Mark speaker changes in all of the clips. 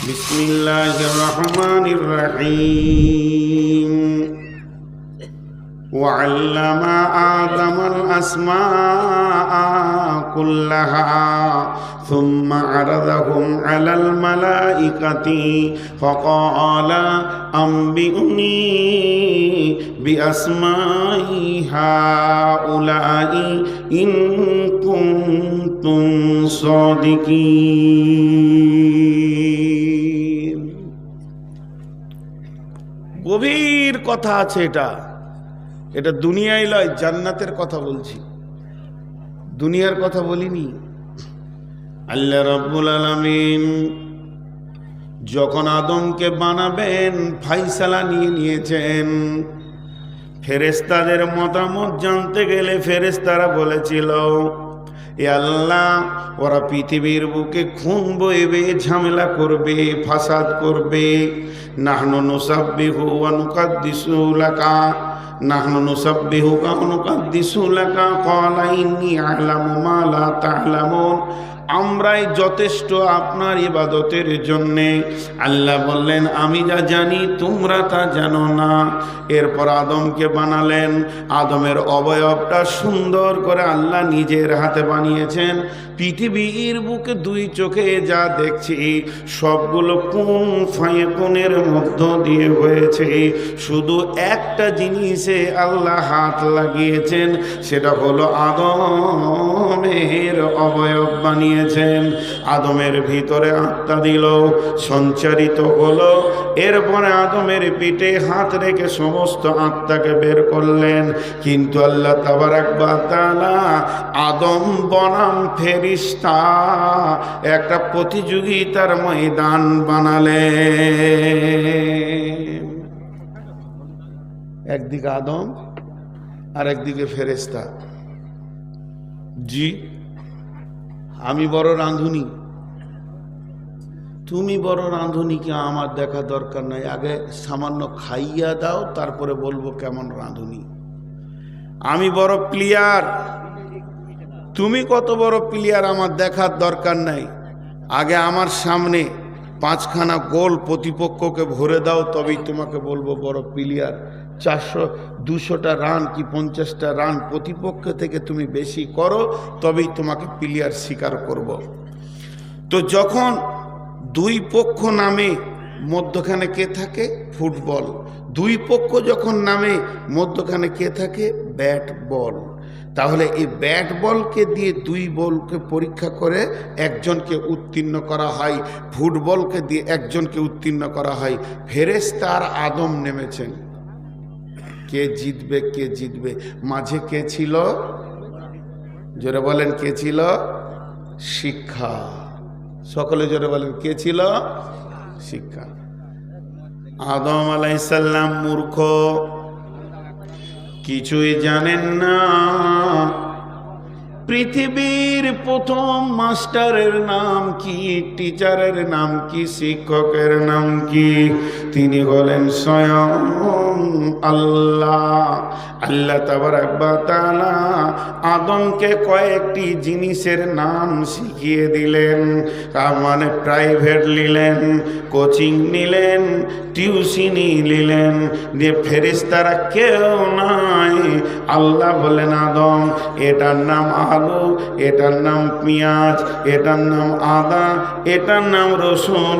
Speaker 1: বিসমিল্লাহির রহমানির রহিম। وعلم آدم الأسماء كلها ثم عرضهم على الملائكة فقال أنبئوني بأسماء هؤلاء إن كنتم صادقين। গভীর কথা আছে এটা দুনিয়ায় লয়, জান্নাতের কথা বলছি, দুনিয়ার কথা বলিনি। আল্লাহ রাব্বুল আলামিন যখন আদমকে বানাবেন ফাইসালা নিয়েছেন। ফেরেশতাদের মতামত জানতে গেলে ফেরেশতারা বলেছিল, এ আল্লাহ, ওরা পৃথিবীর বুকে খুন বইবে, ঝামেলা করবে, ফাসাদ করবে। নাহনু নুসাব্বিহু ওয়া নুকাদ্দিসু লাকা নাহনু নুসাব্বিহুকা ওয়া নুকাদ্দিসু লাকা ক্বালা ইন্নী আ'লামু মা লা তা'লামুন। আমরাই যথেষ্ট আপনার ইবাদতের জন্যে। আল্লাহ বললেন, আমি যা জানি তোমরা তা জানো না। এরপর আদমকে বানালেন। আদমের অবয়বটা সুন্দর করে আল্লাহ নিজের হাতে বানিয়েছেন। পৃথিবীর বুকে দুই চোখে যা দেখছি সবগুলো কোন ফায়াকুনের মধ্য দিয়ে হয়েছে। শুধু একটা জিনিসে আল্লাহ হাত লাগিয়েছেন, সেটা হলো আদমের অবয়ব বানিয়েছেন। আদমের ভিতরে আত্মা দিল, সঞ্চারিত হলো। এরপরে আদমের পিঠে হাত রেখে সমস্ত আত্মাকে বের করলেন। কিন্তু আল্লাহ তাবারাক ওয়া তাআলা আদম বনাম ফেরেশতা একটা প্রতিযোগিতার ময়দান বানালেন। একদিকে আদম আর একদিকে ফেরেশতা। জি, আমি বড় রাঁধুনি, তুমি বড় রাঁধুনি, কি আমার দেখা দরকার নাই। আগে সামান্য খাইয়া দাও, তারপরে বলবো কেমন রাঁধুনি। আমি বড় প্লেয়ার, তুমি কত বড় প্লেয়ার আমার দেখার দরকার নাই। আগে আমার সামনে 5খানা গোল প্রতিপক্ষকে ভরে দাও, তবেই তোমাকে বলবো বড় প্লেয়ার। 200টা রান কি 50টা রান প্রতিপক্ষ থেকে তুমি বেশি করো, তবেই তোমাকে প্লেয়ার স্বীকার করব। তো যখন দুই পক্ষ নামে, মধ্যখানে কে থাকে? ফুটবল। দুই পক্ষ যখন নামে, মধ্যখানে কে থাকে? Bat ball. তাহলে এই ব্যাট বলকে দিয়ে দুই বলকে পরীক্ষা করে একজনকে উত্তীর্ণ করা হয়, ফুটবলকে দিয়ে একজনকে উত্তীর্ণ করা হয়। ফেরেশতা আর আদম নেমেছেন, কে জিতবে কে জিতবে। মাঝে কে ছিল? জোরে বলেন, কে ছিল? শিক্ষা। সকলে জোরে বলেন, কে ছিল? শিক্ষা। আদম আলাইহিস সালাম মূর্খ, কিছুই জানেন না। পৃথিবীর প্রথম মাস্টারের নাম কি? টিচারের নাম কি? শিক্ষকের নাম কি? তিনি হলেন স্বয়ং আল্লাহ। আল্লাহ তাবারাক ওয়া তাআলা আদমকে কয়েকটি জিনিসের নাম শিখিয়ে দিলেন। মানে প্রাইভেট নিলেন, কোচিং নিলেন, টিউশনি নিলেন। যে ফেরেশতারা কেউ নাই। আল্লাহ বলেন, আদম, এটার নাম আলু, এটার নাম পেঁয়াজ, এটার নাম আদা, এটার নাম রসুন,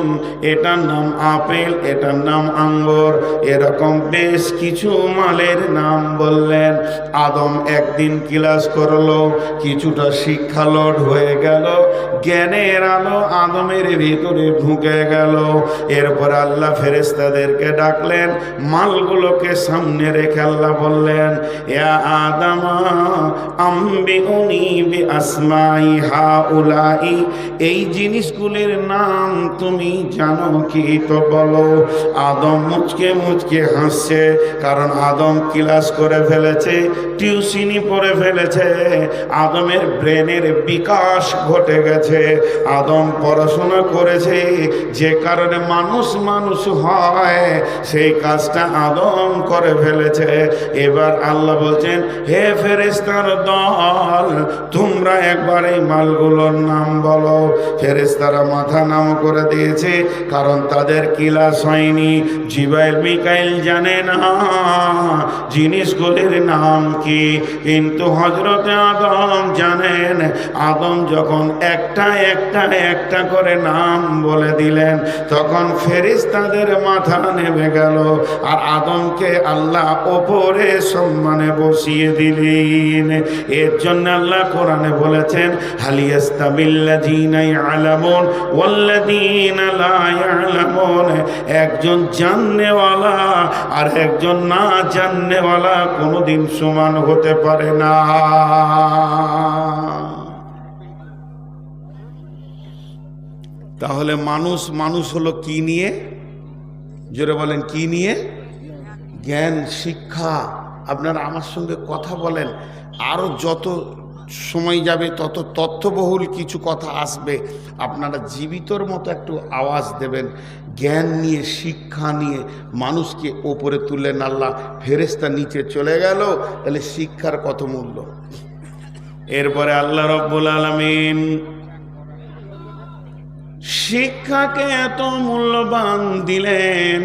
Speaker 1: এটার নাম আপেল, এটার নাম আঙ্গুর। এরকম বেশ কিছু মালের নাম বললেন। আদম একদিন ক্লাস করলো, কিছুটা শিক্ষা লোড হয়ে গেল, জ্ঞানের আলো আদমের ভিতরে ঢুকে গেল। এরপর আল্লাহ ফেরেশতাদেরকে ডাকলেন, মালগুলোকে সামনে রেখে আল্লাহ বললেন, ইয়া আদম আম্বিউনি বিআসমাই হাউলাই, এই জিনিসগুলির নাম তুমি জানো কি? তো বলো। আদম মুচকে মুচকে হাসছে, কারণ আদম ক্লাস করে ফেলেছে, টিউশনি পড়ে ফেলেছে, আদমের ব্রেনের বিকাশ ঘটে গেছে, আদম পড়াশোনা করেছে, যে কারণে মানুষ মানুষ হয় সেই কাজটা আদম করে ফেলেছে। এবার আল্লাহ বলছেন, হে ফেরেশতার দল, তোমরা একবার এই মালগুলোর নাম বলো। ফেরেশতারা মাথা নাম করে দিয়েছে, কারণ তাদের ক্লাস হয়নি। জিবরাইল মিকাইল জানে না জিনিসগুলির নাম কি, কিন্তু হযরতে আদম জানেন। আদম যখন একটা একটা একটা করে নাম বলে দিলেন, তখন ফেরেশতাদের মাথা নেমে গেল, আর আদমকে আল্লাহ ওপরে সম্মানে বসিয়ে দিলেন। এর জন্য আল্লাহ কোরআনে বলেছেন, হাল ইয়াস্তাবিল্লাযীনা ইয়ালামুন ওয়াল্লাযীনা লা ইয়ালামুন। একজন জাননেওয়ালা আর একজন না জাননেওয়ালা কোনোদিন সমান হতে পারে না। তাহলে মানুষ মানুষ হলো কি নিয়ে? জোরে বলেন, কি নিয়ে? জ্ঞান, শিক্ষা। আপনারা আমার সঙ্গে কথা বলেন, আরো যত সময় যাবে তত তথ্যবহুল কিছু কথা আসবে। আপনারা জীবিতর মতো একটু আওয়াজ দেবেন। জ্ঞান নিয়ে, শিক্ষা নিয়ে মানুষকে ওপরে তুললেন আল্লাহ, ফেরেশতা নিচে চলে গেল। তাহলে শিক্ষার কত মূল্য! এরপরে আল্লাহ রব্বুল আলামিন শিক্ষাকে এত মূল্যবান দিলেন,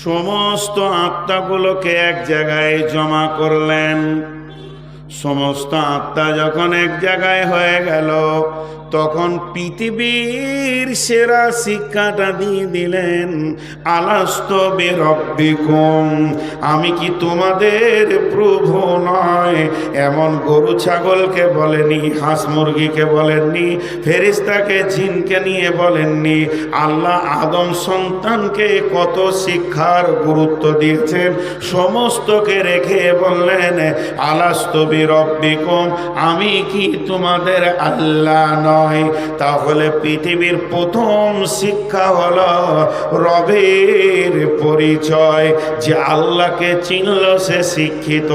Speaker 1: সমস্ত আত্মাগুলোকে এক জায়গায় জমা করলেন। সমস্ত আত্মা যখন এক জায়গায় হয়ে গেল, তখন পৃথিবীর সেরা শিক্ষাটা দিয়ে দিলেন, আলাস্তু বিরব্বিকুম, আমি কি তোমাদের প্রভু নয়? এমন গরু ছাগলকে বলেনি, হাঁস মুরগিকে বলেননি, ফেরেশতাকে জিনকে নিয়ে বলেননি। আল্লাহ আদম সন্তানকে কত শিক্ষার গুরুত্ব দিয়েছেন, সমস্তকে রেখে বললেন, আলাস্তু বিরব্বিকুম, আমি কি তোমাদের আল্লাহ নয়? তাহলে পৃথিবীর প্রথম শিক্ষা হলো রবের পরিচয়। যে আল্লাহকে চিনল সে শিক্ষিত,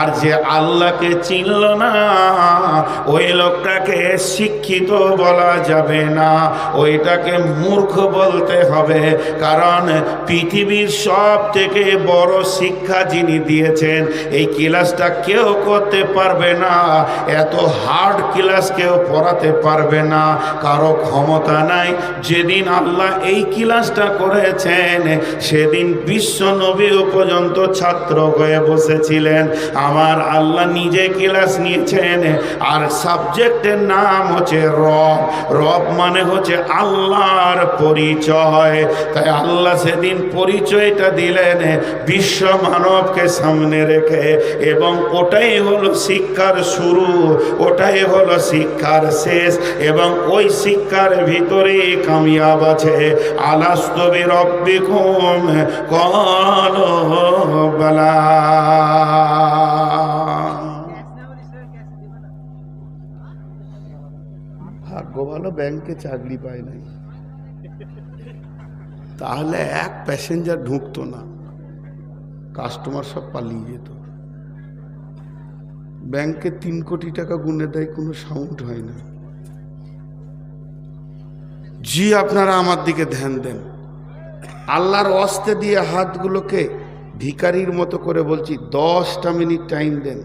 Speaker 1: আর যে আল্লাহকে চিনল না ওই লোকটাকে শিক্ষিত বলা যাবে না, ওইটাকে মূর্খ বলতে হবে। কারণ পৃথিবীর সব থেকে বড় শিক্ষা যিনি দিয়েছেন, এই ক্লাসটা কেউ করতে পারবে না, এত হার্ড ক্লাস কেউ পড়াতে পারবে না, কারো ক্ষমতা নাই। যেদিন আল্লাহ এই ক্লাসটা করেছেন, সেদিন বিশ্ব নবীও পর্যন্ত ছাত্র হয়ে বসেছিলেন। আমার আল্লাহ নিজে ক্লাস নিয়েছেন, আর সাবজেক্টের নাম হচ্ছে রব। রব মানে হচ্ছে আল্লাহর পরিচয়। তাই আল্লাহ সেদিন পরিচয়টা দিলেন বিশ্ব মানবকে সামনে রেখে, এবং ওটাই হলো শিক্ষার শুরু, ওটাই হলো শিক্ষার শেষ, এবং ওই শিক্ষার ভিতরে কামিয়াব আছে। আলাস্তু বিরব্বিকুম ক্বালু বালা। ভাগ্য ভালো ব্যাংকে চাকরি পায় নাই, তাহলে এক প্যাসেঞ্জার ঢুকতো না, কাস্টমার সব পালিয়ে যেত। ব্যাংকে 3 কোটি টাকা গুনে দেয়, কোনো সাউন্ড হয় না। জি, আপনারা আমার দিকে ধ্যান দেন। আল্লাহর ওয়াস্তে দিয়ে হাতগুলোকে ভিখারির মতো করে বলছি, 10টা মিনিট টাইম দেন,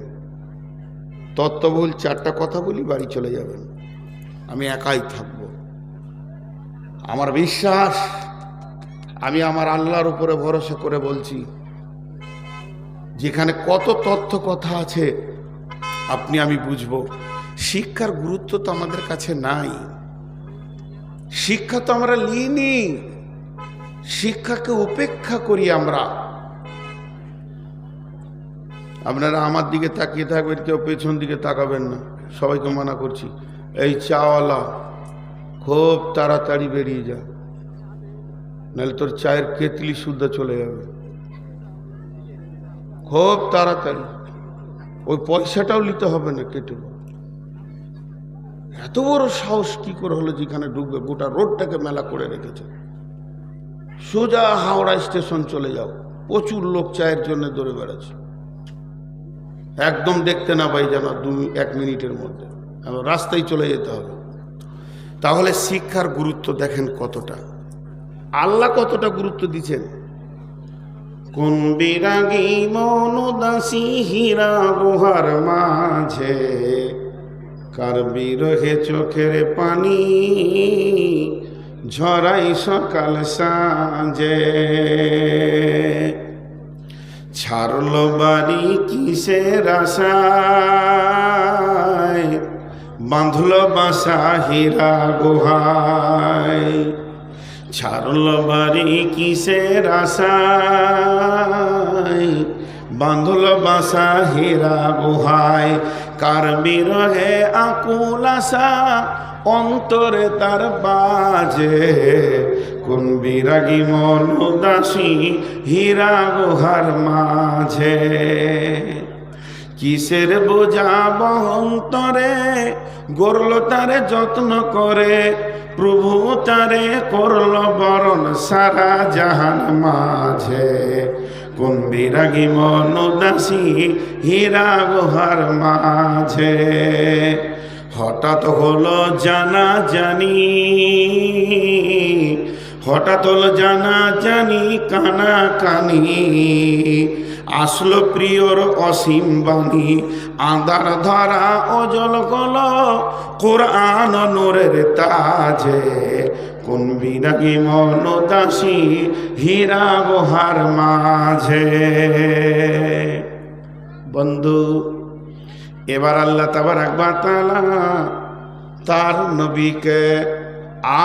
Speaker 1: তত্ত্ববহুল 4টা কথা বলি, বাড়ি চলে যাবেন, আমি একাই থাকব। আমার বিশ্বাস, আমি আমার আল্লাহর উপরে ভরসা করে বলছি, যেখানে কত তথ্য কথা আছে আপনি আমি বুঝবো। শিক্ষার গুরুত্ব তো আমাদের কাছে নাই, শিক্ষা তো আমরা লিনি, শিক্ষাকে উপেক্ষা করি আমরা। আপনারা আমার দিকে তাকিয়ে থাকবেন, কেউ পেছন দিকে তাকাবেন না, সবাইকে মানা করছি। এই চাওয়ালা খুব তাড়াতাড়ি বেরিয়ে যা, নাহলে তোর চায়ের কেতলি সুদ্ধা চলে যাবে। খুব তাড়াতাড়ি, ওই পয়সাটাও নিতে হবে না, কেটে। এত বড় সাহস কি করে হলো যেখানে ঢুকবে? গোটা রোডটাকে মেলা করে রেখেছে। সোজা হাওড়া স্টেশন চলে যাও, প্রচুর লোক চায়ের জন্য দৌড়ে বেড়াচ্ছে। একদম দেখতে না পাই যেন 1 মিনিটের মধ্যে, রাস্তায় চলে যেতে হবে। তাহলে শিক্ষার গুরুত্ব দেখেন কতটা, আল্লাহ কতটা গুরুত্ব দিচ্ছেন। কোন বিরাগী মন উদাসী হীরা গুহার মাঝে, কার বিরহে চোখের পানি ঝরাই সকাল সাঁঝে। ছাড়ল বাড়ি কিসের আশায়, বাঁধল বাসা হীরা গুহায়। ছাড়ল বাড়ি কিসের আশায়, বাঁধল বাসা হীরা গুহায়। কার বিরহে আকুল আশা অন্তরে তার বাজে, কোন বিরাগী মন উদাসী হীরা গুহার মাঝে। কিসের বোঝা বহন্তরে গড়ল তারে যত্ন করে, প্রভু তারে করল বরণ সারা জাহান মাঝে। কোন বিরাগী মন উদাসী হীরা গুহার মাঝে। হঠাৎ হলো জানা জানি, হঠাৎ হলো জানা জানি কানা কানি। আসলো প্রিয়র অসীম বাণী, আঁধার ধরা অজল গল কোরআন নূরের তাজে। কোন বিরাগী মন উদাসী হীরা গুহার মাঝে। বন্ধু, এবার আল্লাহ তাবারাক ওয়া তাআলা তার নবীকে,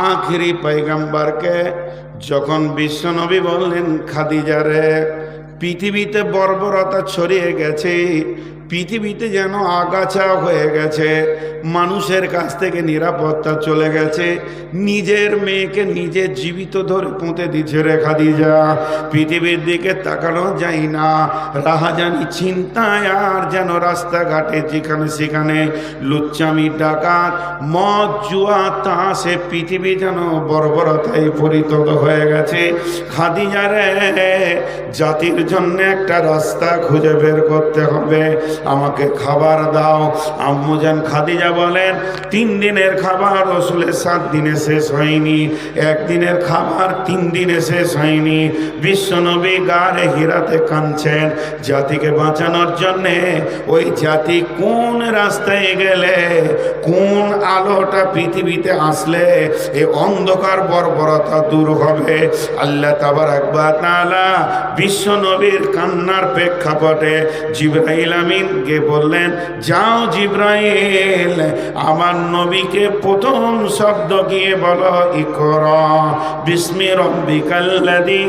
Speaker 1: আখিরি পয়গম্বরকে যখন বিশ্ব নবী বললেন, খাদিজারে পৃথিবীতে বর্বরতা ছড়িয়ে গেছে, পৃথিবীতে যেন আগাছা হয়ে গেছে, মানুষের কাছ থেকে নিরাপত্তা চলে গেছে, নিজের মেয়েকে নিজে জীবিত ধরে পুঁতে দিচ্ছে রে খাদিজা। পৃথিবীর দিকে তাকানো যায় না, রাহাজানি চিন্তায় আর যেন রাস্তাঘাটে যেখানে সেখানে লুচ্চামি ডাকাত মদ জুয়া তাসে পৃথিবী যেন বর্বরতায় পরিণত হয়ে গেছে। খাদিজা রে, জাতির জন্য একটা রাস্তা খুঁজে বের করতে হবে, আমাকে খাবার দাও। আম্মুজান খাদিজা বলেন, 3 দিনের খাবার রসুলের 7 দিনে শেষ হয়নি, 1 দিনের খাবার 3 দিনে শেষ হয়নি। বিশ্বনবী গারে হিরাতে কাঁদছেন জাতিকে বাঁচানোর জন্যে। ওই জাতি কোন রাস্তায় গেলে, কোন আলোটা পৃথিবীতে আসলে এই অন্ধকার বর্বরতা দূর হবে। আল্লাহ তাবারাক ওয়া তাআলা বিশ্বনবীর কান্নার প্রেক্ষাপটে জিবরাইল আমিনকে বললেন, যাও জিবরাইল, আমার নবীকে প্রথম শব্দ গিয়ে বলো, ইকরা বিসমি রাব্বিকাল্লাযী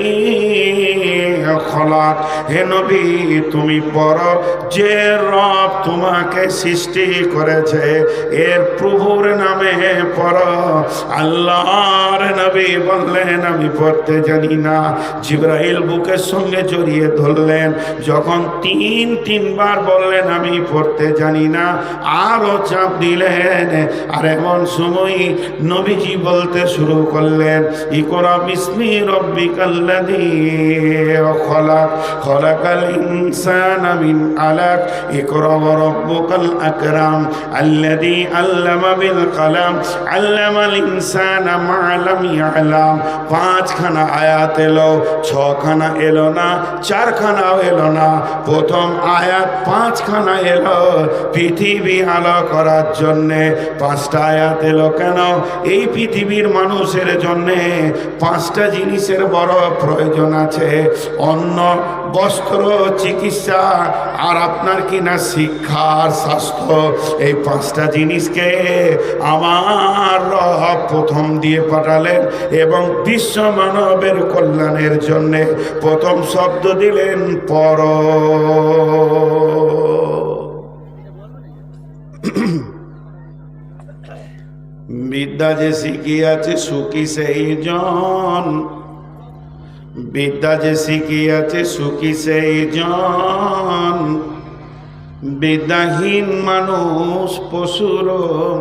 Speaker 1: খলাক। হে নবী, তুমি পড়ো, যে রব তোমাকে সৃষ্টি করেছে এর প্রভুর নামে পড়ো। আল্লাহর নবী বললেন, আমি পড়তে জানি না। জিবরাইল বুকের সঙ্গে জড়িয়ে ধরলেন, যখন 3বার বললেন আমি পড়তে জানি না, আরো চাপ দিলেন। আর এমন সময় নবীজি বলতে শুরু করলেন, ইকরা বিসমি রাব্বিকাল্লাযী খলাক, খলাকাল ইনসানা মিন আলাক, ইকরা ওয়া রাব্বুকাল আকরাম আল্লাযী আল্লামা বিল কলম আল্লামাল ইনসানা মা লাম ইয়ালাম। 5খানা আয়াত এলো, 6খানা এলো না, 4খানাও এলো না। প্রথম আয়াত 5খানা এলো পৃথিবী আলো করার জন্যে। 5টা আয়াত এলো কেন? এই পৃথিবীর মানুষের জন্যে 5টা জিনিসের বড় প্রয়োজন আছে, অন্ন, বস্ত্র, চিকিৎসা আর আপনার কিনা শিক্ষা আর স্বাস্থ্য। এই 5টা জিনিসকে আমার রব প্রথম দিয়ে পাঠালেন এবং বিশ্ব মানবের কল্যাণের জন্যে প্রথম শব্দ দিলেন পর। বিদ্যা যে শিখিয়াছে সুখী সেই জন, বিদ্যা যে শিখিয়াছে সুখী সেই জন, বিদ্যাহীন মানুষ পশুর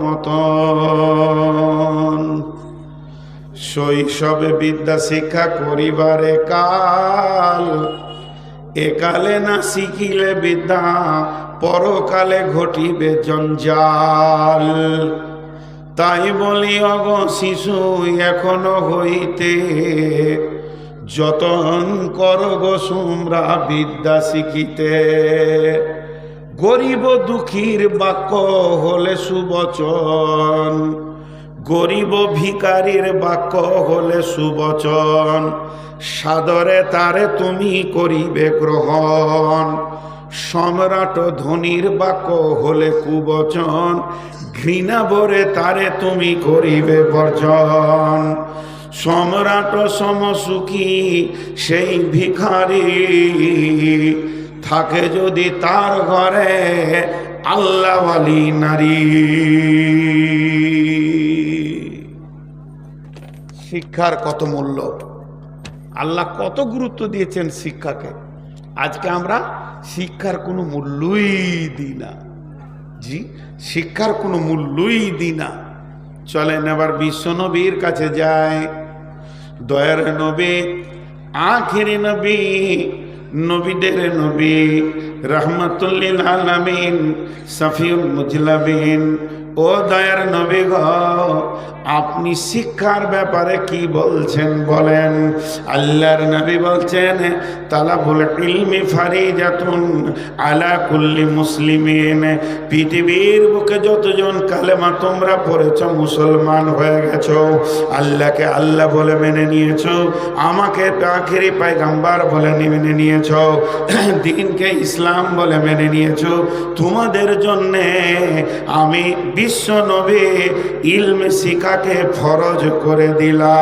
Speaker 1: মতন। শৈশবে বিদ্যা শিক্ষা করিবারে কাল, একালে না শিখিলে বিদ্যা পরকালে ঘটিবে জঞ্জাল। তাই বলি অগ শিশু এখনো হইতে, যতন কর গো তোমরা বিদ্যা শিখিতে। গরিব দুঃখীর বাক্য হলে সুবচন, গরিব ভিখারির বাক্য হলে সুবচন। সাদরে তারে তুমি করিবে গ্রহণ, সম্রাট ধনীর বাক্য হলে কুবচন। ঘৃণা ভরে তারে তুমি করিবে বর্জন। সম্রাট সমসুখী সেই ভিখারি, থাকে যদি তার ঘরে আল্লাহওয়ালি নারী। শিক্ষার কত মূল্য, আল্লাহ কত গুরুত্ব দিয়েছেন শিক্ষাকে। আজকে আমরা শিক্ষার কোনো মূল্যই দিই না। জি, শিক্ষার কোনো মূল্যই দিই না। চলেন এবার বিশ্ব নবীর কাছে যায়। দয়ার নবী, আখিরি নবী, নবীদের নবী, রহমতুল্লিল আলামিন, শফিউল মুজলাবিন। ও দয়ার নবী গো, আপনি শিক্ষার ব্যাপারে কি বলছেন বলেন। আল্লাহর নবী বলছেন, তালাবুল ইলমি ফারিজাতুন আলা কুল্লি মুসলিমিন। পৃথিবীর বুকে যতজন কালেমা তোমরা পড়েছো, মুসলমান হয়ে গেছো, আল্লাহকে আল্লাহ বলে মেনে নিয়েছো, আমাকে আখিরি পয়গম্বর বলে মেনে নিয়েছো, দ্বীনকে ইসলাম বলে মেনে নিয়েছো, তোমাদের জন্যে আমি বিশ্ব নবী ইলম শিখাকে ফরজ করে দিলাম।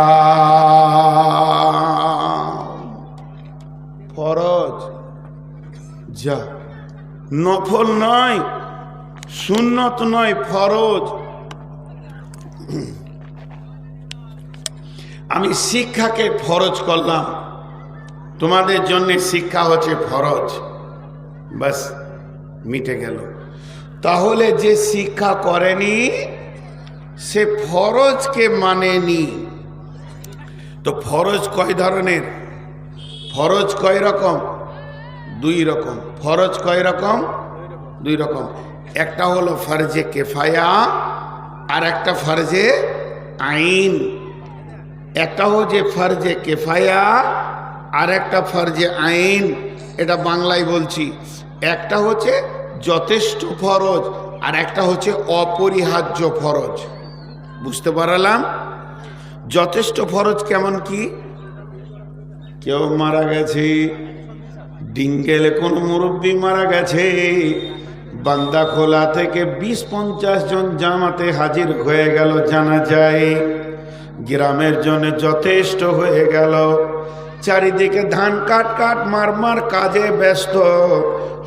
Speaker 1: ফরজ, যা নফল নয়, সুন্নত নয়, ফরজ। আমি শিক্ষাকে ফরজ করলাম, তোমাদের জন্য শিক্ষা হচ্ছে ফরজ, বাস মিটে গেল। তাহলে যে শিক্ষা করেনি সে ফরজকে মানেনি। তো ফরজ কয় ধরনের? ফরজ কয় রকম? দুই রকম। ফরজ কয় রকম? দুই রকম। একটা হলো ফরজে কেফায়া, আর একটা ফরজে আইন। একটা হচ্ছে ফরজে কেফায়া, আর একটা ফরজে আইন। এটা বাংলায় বলছি। একটা হচ্ছে যথেষ্ট ফরজ, আর একটা হচ্ছে অপরিহার্য ফরজ। বুঝতে পারলাম? যথেষ্ট ফরজ কেমন কি? কেউ মারা গেছে, ডিঙ্গেলে কোন মুরব্বী মারা গেছে, বান্দা খোলা থেকে 20-50 জন জামাতে হাজির হয়ে গেল, জানা যায় গ্রামের জন্য যথেষ্ট হয়ে গেল। চারিদিকে ধান কাট কাট মার কাজে ব্যস্ত।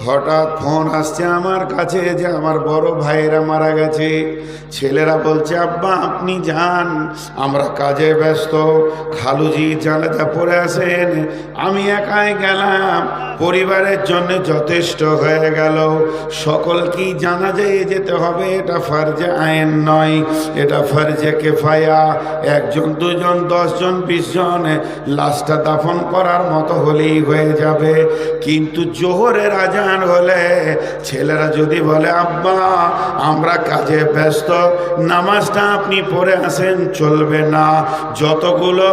Speaker 1: হঠাৎ ফোন আসছে আমার কাছে যে আমার বড় ভাইরা মারা গেছে। ছেলেরা বলছে, আব্বা আপনি যান, আমরা কাজে ব্যস্ত, খালুজি জানাজা পড়ে আসেন। আমি একাই গেলাম, পরিবারের জন্য যথেষ্ট হয়ে গেল। সকলকেই জানাজায় যেতে হবে, এটা ফরজে আইন নয়, এটা ফরজে কেফায়া। 1 জন 2 জন 10 জন 20 জন লাশটা দাফন করার মতো হলেই হয়ে যাবে। কিন্তু জোহরের আজান হলে ছেলেরা যদি বলে, আব্বা আমরা কাজে ব্যস্ত, নামাজটা আপনি পড়ে আসেন, চলবে না। যতগুলো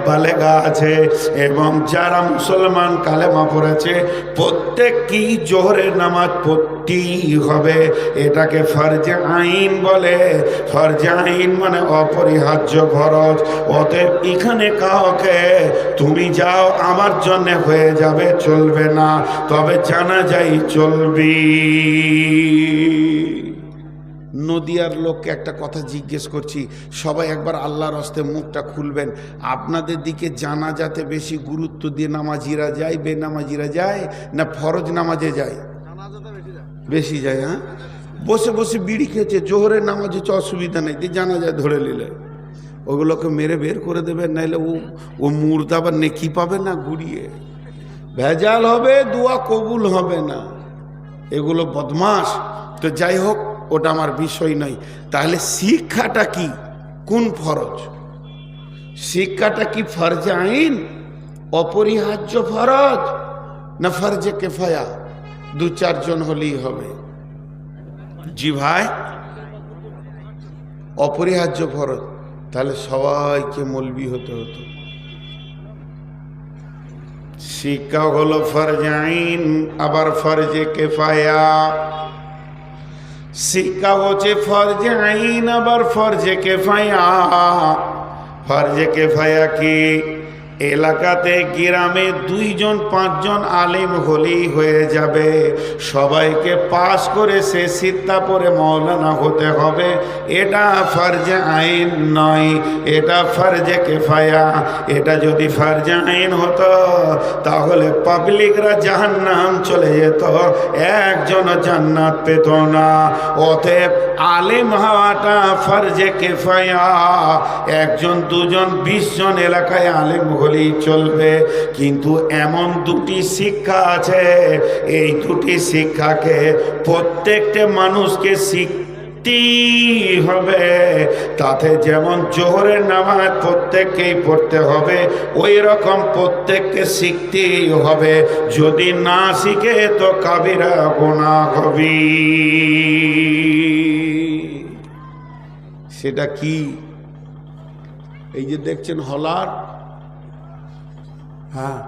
Speaker 1: বালেগা আছে এবং যারা মুসলমান কালেমা পড়েছে, প্রত্যেককেই জোহরের নামাজ পড়তেই হবে। এটাকে ফরজে আইন বলে। ফরজে আইন মানে অপরিহার্য ফরজ। অতএব এখানে কাউকে তুমি যাও আমার জন্য হয়ে যাবে চলবে না, তবে জানা যাই চলবি। নদিয়ার লোককে একটা কথা জিজ্ঞেস করছি, সবাই একবার আল্লাহর হস্তে মুখটা খুলবেন। আপনাদের দিকে জানাজাতে বেশি গুরুত্ব দিয়ে নামাজিরা যায়, বেনামাজিরা যায়, না ফরজ নামাজে যায়? বেশি যায়। হ্যাঁ, বসে বসে বিড়ি খেয়েছে, জোহরের নামাজ হচ্ছে অসুবিধা নেই, দিয়ে জানাজায় ধরে নিলে ওগুলোকে মেরে বের করে দেবেন, নাইলে ও মুর্দা বা নেকি পাবে না, ঘুরিয়ে ভেজাল হবে, দোয়া কবুল হবে না। এগুলো বদমাস। তো যাই হোক, ওটা আমার বিষয় নয়। তাহলে শিক্ষাটা কি? কোন ফরজ? শিক্ষাটা কি ফরজে আইন, অপরিহার্য ফরজ, না ফরজে কেফায়া? 2-4 জন হলেই হবে। জি ভাই, অপরিহার্য ফরজ, তাহলে সবাইকে মৌলবি হতে হতো। শিক্ষা হলো ফরজে আইন, আবার ফরজে কিফায়া। শিক্ষা হচ্ছে ফরজে আইন, আবার ফরজে কিফায়া। ফরজে কিফায়া কি? এলাকাতে গ্রামে 2 জন 5 জন আলেম হলেই হয়ে যাবে, সবাইকে পাস করে সে সিদ্ধা পরে মৌলানা হতে হবে, এটা ফরজে আইন নয়, এটা ফরজে কিফায়া। এটা যদি ফরজে আইন হতো তাহলে পাবলিকরা জাহান্নাম চলে যেত, একজন জান্নাত পেত না। অতএব আলেম হওয়াটা ফরজে কিফায়া। 1 জন 2 জন 20 জন এলাকায় আলেম চলবে, কিন্তু এমন 2টি শিক্ষা আছে, এই 2টি শিক্ষাকে প্রত্যেকটা মানুষকে শিখতেই হবে। তাতে যেমন জোহরের নামাজ প্রত্যেককেই পড়তে হবে, ওই রকম প্রত্যেককে শিখতেই হবে। যদি না শিখে তো কাবিরা গুনাহ হবে। সেটা কি? এই যে দেখছেন হলার, হ্যাঁ,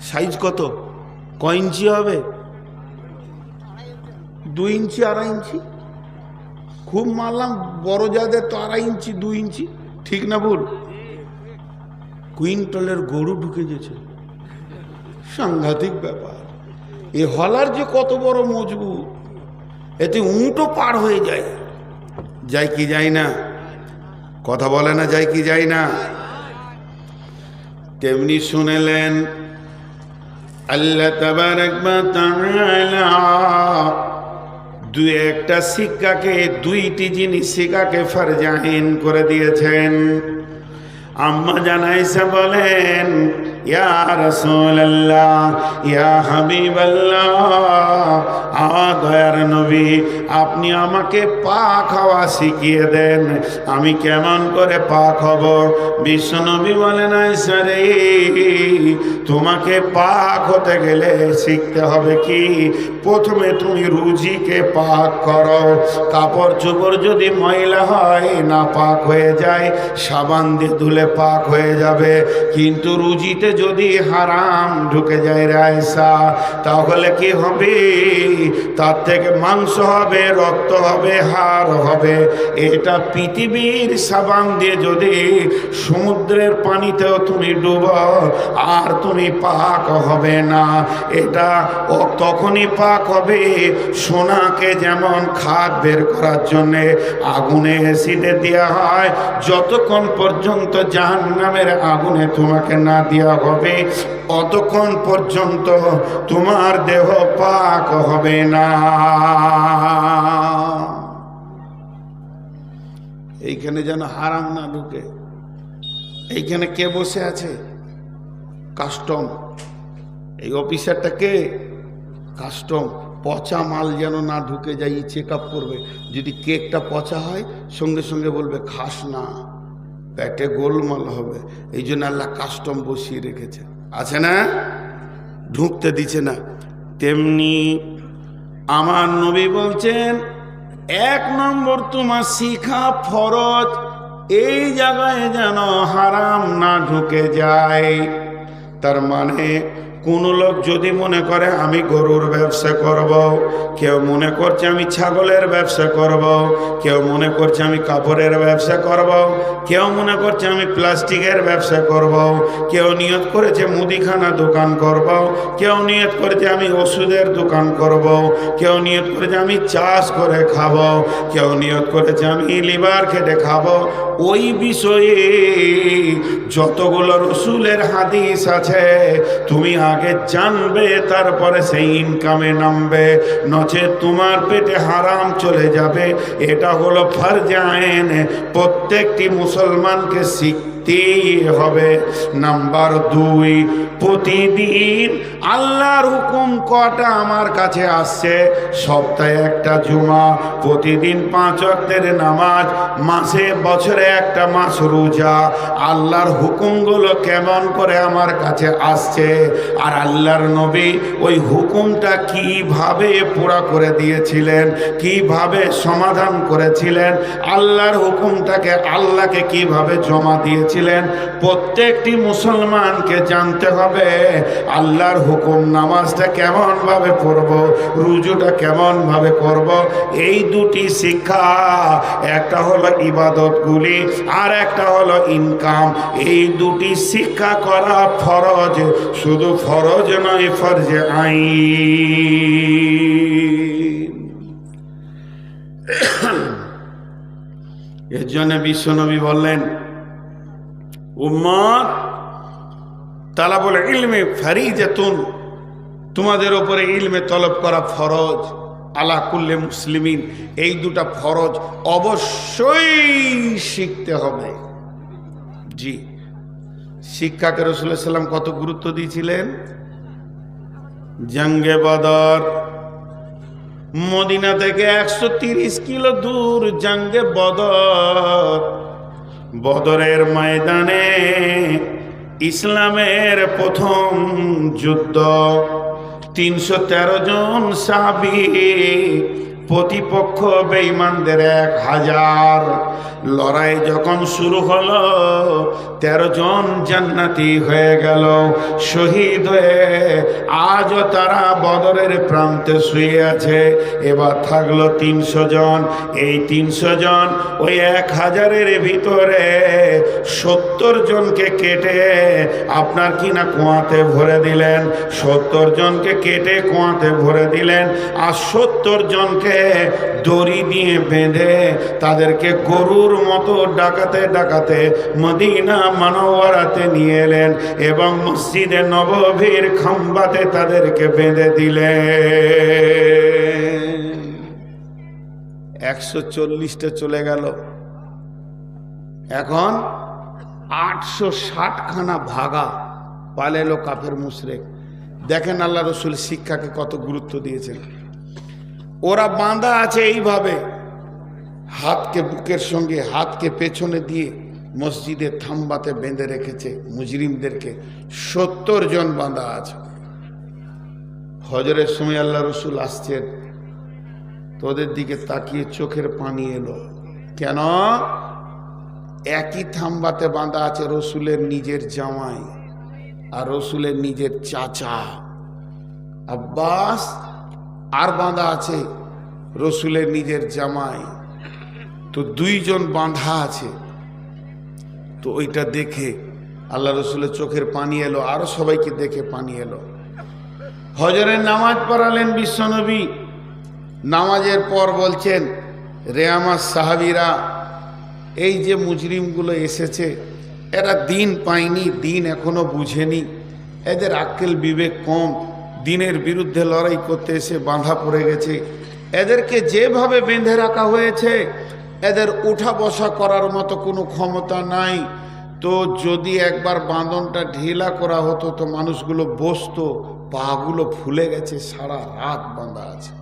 Speaker 1: সাইজ কত? কয় ইঞ্চি হবে? 2 ইঞ্চি 2.5 ইঞ্চি। খুব মারলাম, বড় যাদের তো 2.5 ইঞ্চি 2 ইঞ্চি, ঠিক না ভুল? কুইন্টালের গরু ঢুকে গেছে, সাংঘাতিক ব্যাপার। এ হলার যে কত বড় মজবুত, এতে উঁটও পার হয়ে যায়। যায় কি যায় না? কথা বলে না, যায় কি যায় না? তেমনি শুনেলেন আল্লাহ তাবারক ওয়া তাআলা 2-1টা শিক্ষাকে, 2টি জিনিস শিক্ষাকে ফরজে আইন করে দিয়েছেন। আম্মা জান আয়েশা বলেন, ইয়া রাসূলুল্লাহ, ইয়া হাবিবাল্লাহ, দয়ার নবী, আপনি আমাকে পাক হওয়া শিখিয়ে দেন, আমি কেমন করে পাক হব? বিশ্ব নবী বলেন, আয়েশা রে, তোমাকে পাক হতে গেলে শিখতে হবে কি? প্রথমে তুমি রুজিকে পাক করো। কাপড় চোপড় যদি ময়লা হয়, না পাক হয়ে যায়, সাবান দিয়ে ধুলে পাক হয়ে যাবে। কিন্তু রুজিতে যদি হারাম ঢুকে যায় রে আয়েশা, তাহলে কি হবে? তার থেকে মাংস হবে, রক্ত হবে, হাড় হবে। এটা পৃথিবীর সাবান দিয়ে যদি সমুদ্রের পানিতেও তুমি ডুবো, আর তুমি পাক হবে না। এটা তখনই পাক হবে, সোনাকে যেমন খাদ বের করার জন্যে আগুনে এসিডে দেওয়া হয়, যতক্ষণ পর্যন্ত জাহান্নামের আগুনে তোমাকে না দেওয়া হবে, অতক্ষণ পর্যন্ত তোমার দেহ পাক হবে না। এইখানে যেন হারাম না ঢুকে। এইখানে কে বসে আছে? কাস্টম। এই অফিসারটা কে? কাস্টম। পচা মাল যেন না ঢুকে যাই, চেক আপ করবে। যদি কেকটা পচা হয়, সঙ্গে সঙ্গে বলবে খাস না, পেটে গোলমাল হবে। এই জন্য আল্লাহ কাস্টম বসিয়ে রেখেছে, আছে না? ঢুকতে দিচ্ছে না। তেমনি আমার নবী বলছেন, 1 নম্বর তোমার শিখা ফরজ, এই জায়গায় যেন হারাম না ঢুকে যায়। তার মানে কোন লোক যদি মনে করে আমি গরুর ব্যবসা করব, কেউ মনে করছে আমি ছাগলের ব্যবসা করব, কেউ মনে করছে আমি কাপড়ের ব্যবসা করব, কেউ মনে করছে আমি প্লাস্টিকের ব্যবসা করব, কেউ নিয়ত করেছে মুদিখানা দোকান করব, কেউ নিয়ত করেছে আমি ওষুধের দোকান করব, কেউ নিয়ত করেছে আমি চাষ করে খাবো, কেউ নিয়ত করেছে আমি লিভার খেটে খাবো। ওই বিষয়ে যতগুলো রসুলের হাদিস আছে তুমি আগে জানবে, তারপরে সেই ইনকামে নামবে, নচেত তোমার পেটে হারাম চলে যাবে। এটা হলো ফরজে আইন, প্রত্যেকটি মুসলমানকে শিখতে নিতেই হবে। নাম্বার 2, প্রতিদিন আল্লাহর হুকুম কটা আমার কাছে আসছে? সপ্তাহে একটা জুমা, প্রতিদিন 5 ওয়াক্তের নামাজ, মাসে বছরে একটা মাস রোজা। আল্লাহর হুকুমগুলো কেমন করে আমার কাছে আসছে, আর আল্লাহর নবী ওই হুকুমটা কিভাবে পুরা করে দিয়েছিলেন, কিভাবে সমাধান করেছিলেন, আল্লাহর হুকুমটাকে আল্লাহকে কিভাবে জমা দিয়েছিলেন, প্রত্যেকটি মুসলমানকে জানতে হবে। আল্লাহর হুকুম নামাজটা কেমন ভাবে পড়ব, রুজুটা কেমন ভাবে করব, এই দুটি শিক্ষা, একটা হলো ইবাদতগুলি আর একটা হলো ইনকাম, এই দুটি শিক্ষা করা ফরজ, শুধু ফরজ নয়, ফরজে আইন। এর জন্য বিশ্বনবী বললেন, উম্মত তালাবুল ইলমে ফারিজাতুন, তোমাদের উপরে ইলমে তলব করা ফরজ, আলা কুল্লি মুসলিমিন, এই দুটা ফরজ অবশ্যই শিখতে হবে। জি, শিক্ষাকে রাসূলুল্লাহ সাল্লাল্লাহু আলাইহি ওয়াসাল্লাম কত গুরুত্ব দিয়েছিলেন। জঙ্গে বদর, মদিনা থেকে 130 কিলো দূর জঙ্গে বদর, বদরের ময়দানে ইসলামের প্রথম যুদ্ধ, 313 জন সাহাবী, প্রতিপক্ষ বেঈমানদের 1000। লড়াই যখন শুরু হলো, 13 জন জান্নাতি হয়ে গেল, শহীদ হয়ে আজও তারা বদরের প্রান্তে শুয়ে আছে। এবার থাকলো 300 জন। এই 300 জন ওই 1000-এর ভিতরে 70 জনকে কেটে আপনার কিনা কুয়াতে ভরে দিলেন, 70 জনকে কেটে কুয়াতে ভরে দিলেন, আর 70 জনকে দড়ি দিয়ে বেঁধে তাদেরকে গরুর মতো ডাকাতে ডাকাতে মদিনা মুনাওয়ারাতে নিয়ে এলেন এবং মসজিদে নববীর খাম্বাতে তাদেরকে বেঁধে দিলেন। 140টা চলে গেল, এখন 860খানা ভাগা পালেলো কাফের মুশরিক। দেখেন আল্লাহ রসুল শিক্ষাকে কত গুরুত্ব দিয়েছেন। ওরা বাঁধা আছে এইভাবে, হাতকে বুকের সঙ্গে, হাতকে পেছনে দিয়ে মসজিদের থাম্বাতে বেঁধে রেখেছে মুজরিমদেরকে। 70 জন বাঁধা আছে। হজরের সময় আল্লাহ রসুল আসছেন, তোদের দিকে তাকিয়ে চোখের পানি এলো। কেন? একই থাম্বাতে বাঁধা আছে রসুলের নিজের জামাই আর রসুলের নিজের চাচা আব্বাস, আর বাঁধা আছে রসুলের নিজের জামাই। তো 2 জন বাঁধা আছে। তো ওইটা দেখে আল্লাহ রসুলের চোখের পানি এলো, আরো সবাইকে দেখে পানি এলো। হজরের নামাজ পড়ালেন বিশ্বনবী। নামাজের পর বলছেন, রে আমার সাহাবীরা, এই যে মুজরিমগুলো এসেছে, এরা দিন পায়নি, দিন এখনো বুঝেনি, এদের আক্কেল বিবেক কম, দিনের বিরুদ্ধে লড়াই করতে এসে বাঁধা পড়ে গেছে। এদেরকে যেভাবে বেঁধে রাখা হয়েছে, এদের উঠা বসা করার মতো কোনো ক্ষমতা নাই। তো যদি একবার বাঁধনটা ঢিলা করা হতো তো মানুষগুলো বসতো, পাগুলো ফুলে গেছে, সারা রাত বাঁধা আছে।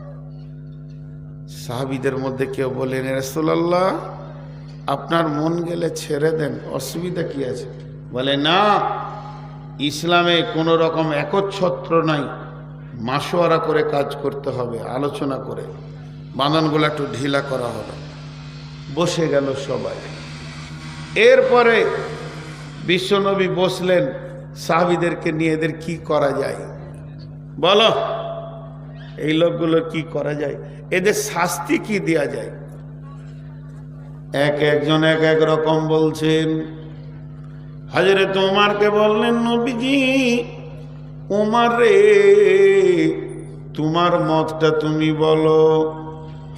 Speaker 1: সাহাবীদের মধ্যে কেউ বলেন, রাসূলুল্লাহ আপনার মন গেলে ছেড়ে দেন, অসুবিধা কি আছে? বলে, না, ইসলামে কোনো রকম একচ্ছত্র নাই, মাসোয়ারা করে কাজ করতে হবে, আলোচনা করে। বাঁধনগুলো একটু ঢিলা করা হলো, বসে গেল সবাই। এরপরে বিশ্বনবী বসলেন, সাহাবীদেরকে নিয়ে এদের কি করা যায় বলো, এই লোকগুলো কি করা যায়, এদের শাস্তি কি দেয়া যায়? একজন এক এক রকম বলছেন। হযরত ওমরকে বললেন, নবীজি ওমর রে, তোমার মতটা তুমি বলো।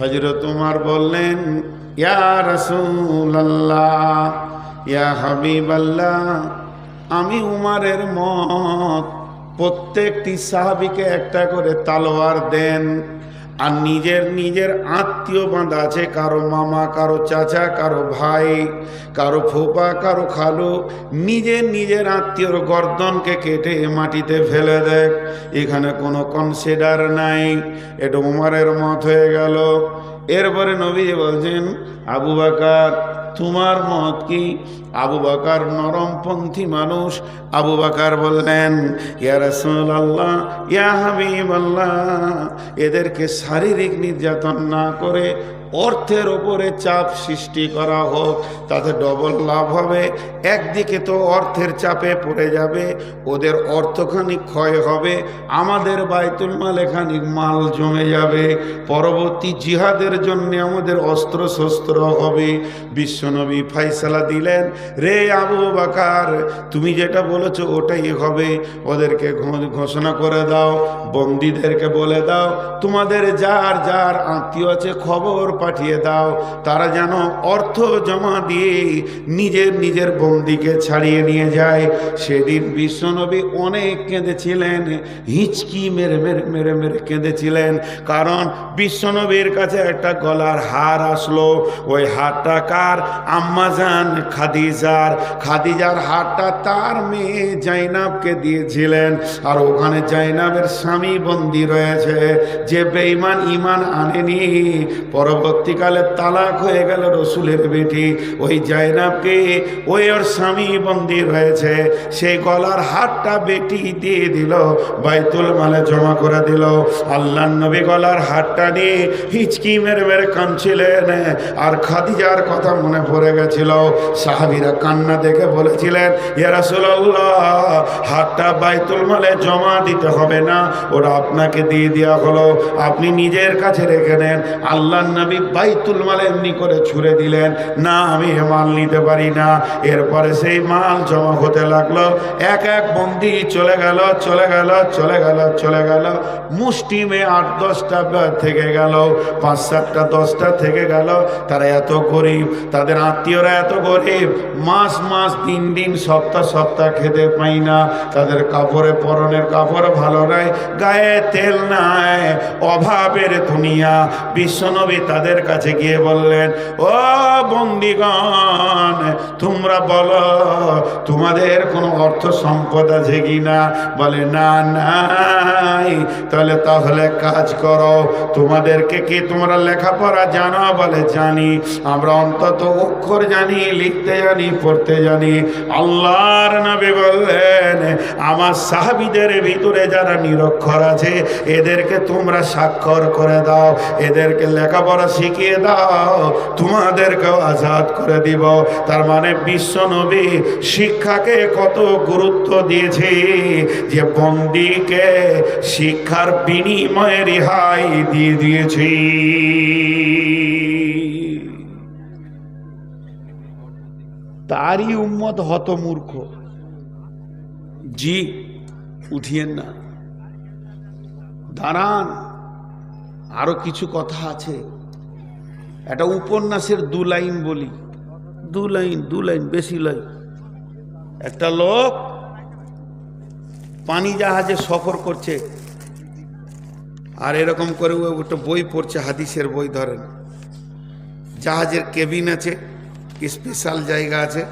Speaker 1: হযরত ওমর বললেন, ইয়া রাসূলুল্লাহ, ইয়া হাবিবাল্লাহ, আমি উমরের মত, প্রত্যেকটি সাহাবীকে একটা করে তলোয়ার দেন, আর নিজের নিজের আত্মীয় বাঁধা আছে, কারো মামা, কারো চাচা, কারো ভাই, কারো ফুপা, কারো খালু, নিজের নিজের আত্মীয়র গর্দনকে কেটে মাটিতে ফেলে দেয়। এখানে কোনো কনসিডার নাই। এটা উমরের মত হয়ে গেল। এরপরে নবী বলছেন, আবু বকর তোমার মত কি? আবু বকর নরমপন্থী মানুষ। আবু বকর বললেন, ইয়া রাসূলুল্লাহ, ইয়া হাবিবাল্লাহ, এদেরকে শারীরিক নির্যাতন না করে অর্থের ওপরে চাপ সৃষ্টি করা হোক, তাতে ডবল লাভ হবে। একদিকে তো অর্থের চাপে পড়ে যাবে, ওদের অর্থখানিক ক্ষয় হবে, আমাদের বাইতুল মালে খানিক মাল জমে যাবে, পরবর্তী জিহাদের জন্য আমাদের অস্ত্র শস্ত্র হবে। বিশ্বনবী ফাইসালা দিলেন, রে আবু বকর, তুমি যেটা বলেছো ওটাই হবে। ওদেরকে ঘোষণা করে দাও, বন্দীদেরকে বলে দাও, তোমাদের যার যার আত্মীয় আছে খবর পাঠিয়ে দাও, তারা যেন অর্থ জমা দিয়ে নিজের নিজের বন্দীকে ছাড়িয়ে নিয়ে যায়। সেদিন বিশ্বনবী অনেক কেঁদেছিলেন, হিচকি মেরে মেরে মেরে মেরে কেঁদেছিলেন। কারণ বিশ্বনবীর কাছে একটা গলার হার আসলো। ওই হারটা কার? আম্মাজান খাদিজার। খাদিজার হারটা তার মেয়ে জাইনাবকে দিয়েছিলেন। আর ওখানে জাইনাবের স্বামী বন্দী রয়েছে, যে বেঈমান ঈমান আনেনি, পরবর্তীকালে তালাক হয়ে গেল রসুলের বেটি। ওই জাইনাবকে ওই ওর স্বামী বন্দী রয়েছে, সেই গলার হারটা বেটি দিয়ে দিল, বাইতুল মালে জমা করে দিল। আল্লাহর নবী গলার হারটা নিয়ে হিচকি মেরে মেরে কাঁদছিলেন। আর খাদিজার কথা মনে পড়ে গেছিল। সাহাবীরা কান্না দেখে বলেছিলেন, ইয়া রাসূলুল্লাহ, হারটা বাইতুল মালে জমা দিতে হবে না, ওরা আপনাকে দিয়ে দেওয়া হলো, আপনি নিজের কাছে রেখে নেন। আল্লাহর নবী বাইতুল মালে এমনি করে ছুড়ে দিলেন, না আমি মাল নিতে পারি না। এরপরে সেই মাল জমা হতে লাগলো। এক এক বন্দী চলে গেল, চলে গেল, চলে গেল, চলে গেল। মুষ্টিমে 8-10টা থেকে গেল, 5-7টা 10টা থেকে গেল। তারা এত গরিব, তাদের আত্মীয়রা এত গরিব, মাস মাস, দিন দিন, সপ্তাহ সপ্তাহ খেতে পাই না। তাদের কাপড়ে, পরনের কাপড় ভালো নাই, গায়ে তেল নাই, অভাবের দুনিয়া। বিশ্বনবী তাদের কাছে গিয়ে বললেন, ও বন্দীগণ, তোমরা বলো তোমাদের কোনো অর্থ সম্পদ আছে কিনা? বলে না, নাই। তাহলে কাজ করো, তোমাদেরকে কি তোমরা লেখাপড়া জানো? বলে জানি, আমরা অন্তত অক্ষর জানি, লিখতে জানি, পড়তে জানি। আল্লাহর নবী বললেন, আমার সাহাবীদের ভিতরে যারা নিরক্ষর আছে এদেরকে তোমরা স্বাক্ষর করে দাও, এদেরকে লেখাপড়া শিখিয়ে দাও, তোমাদেরকেও আজাদ করে দিব। তার মানে বিশ্বনবী শিক্ষাকে কত গুরুত্ব দিয়েছে, যে বন্দীকে শিক্ষার বিনিময়ে রেহাই দিয়ে দিয়েছি। তারই উম্মত হতমূর্খ। জি, উঠিয়েন না, দাঁড়ান, আরো কিছু কথা আছে। একটা উপন্যাসের 2 লাইন বলি, 2 লাইন, বেশি লাইন। একটা লোক পানি জাহাজে সফর করছে, আর এরকম করে ও একটা বই পড়ছে, হাদিসের বই। ধরেন, জাহাজের কেবিন আছে, স্পেশাল জায়গা আছে,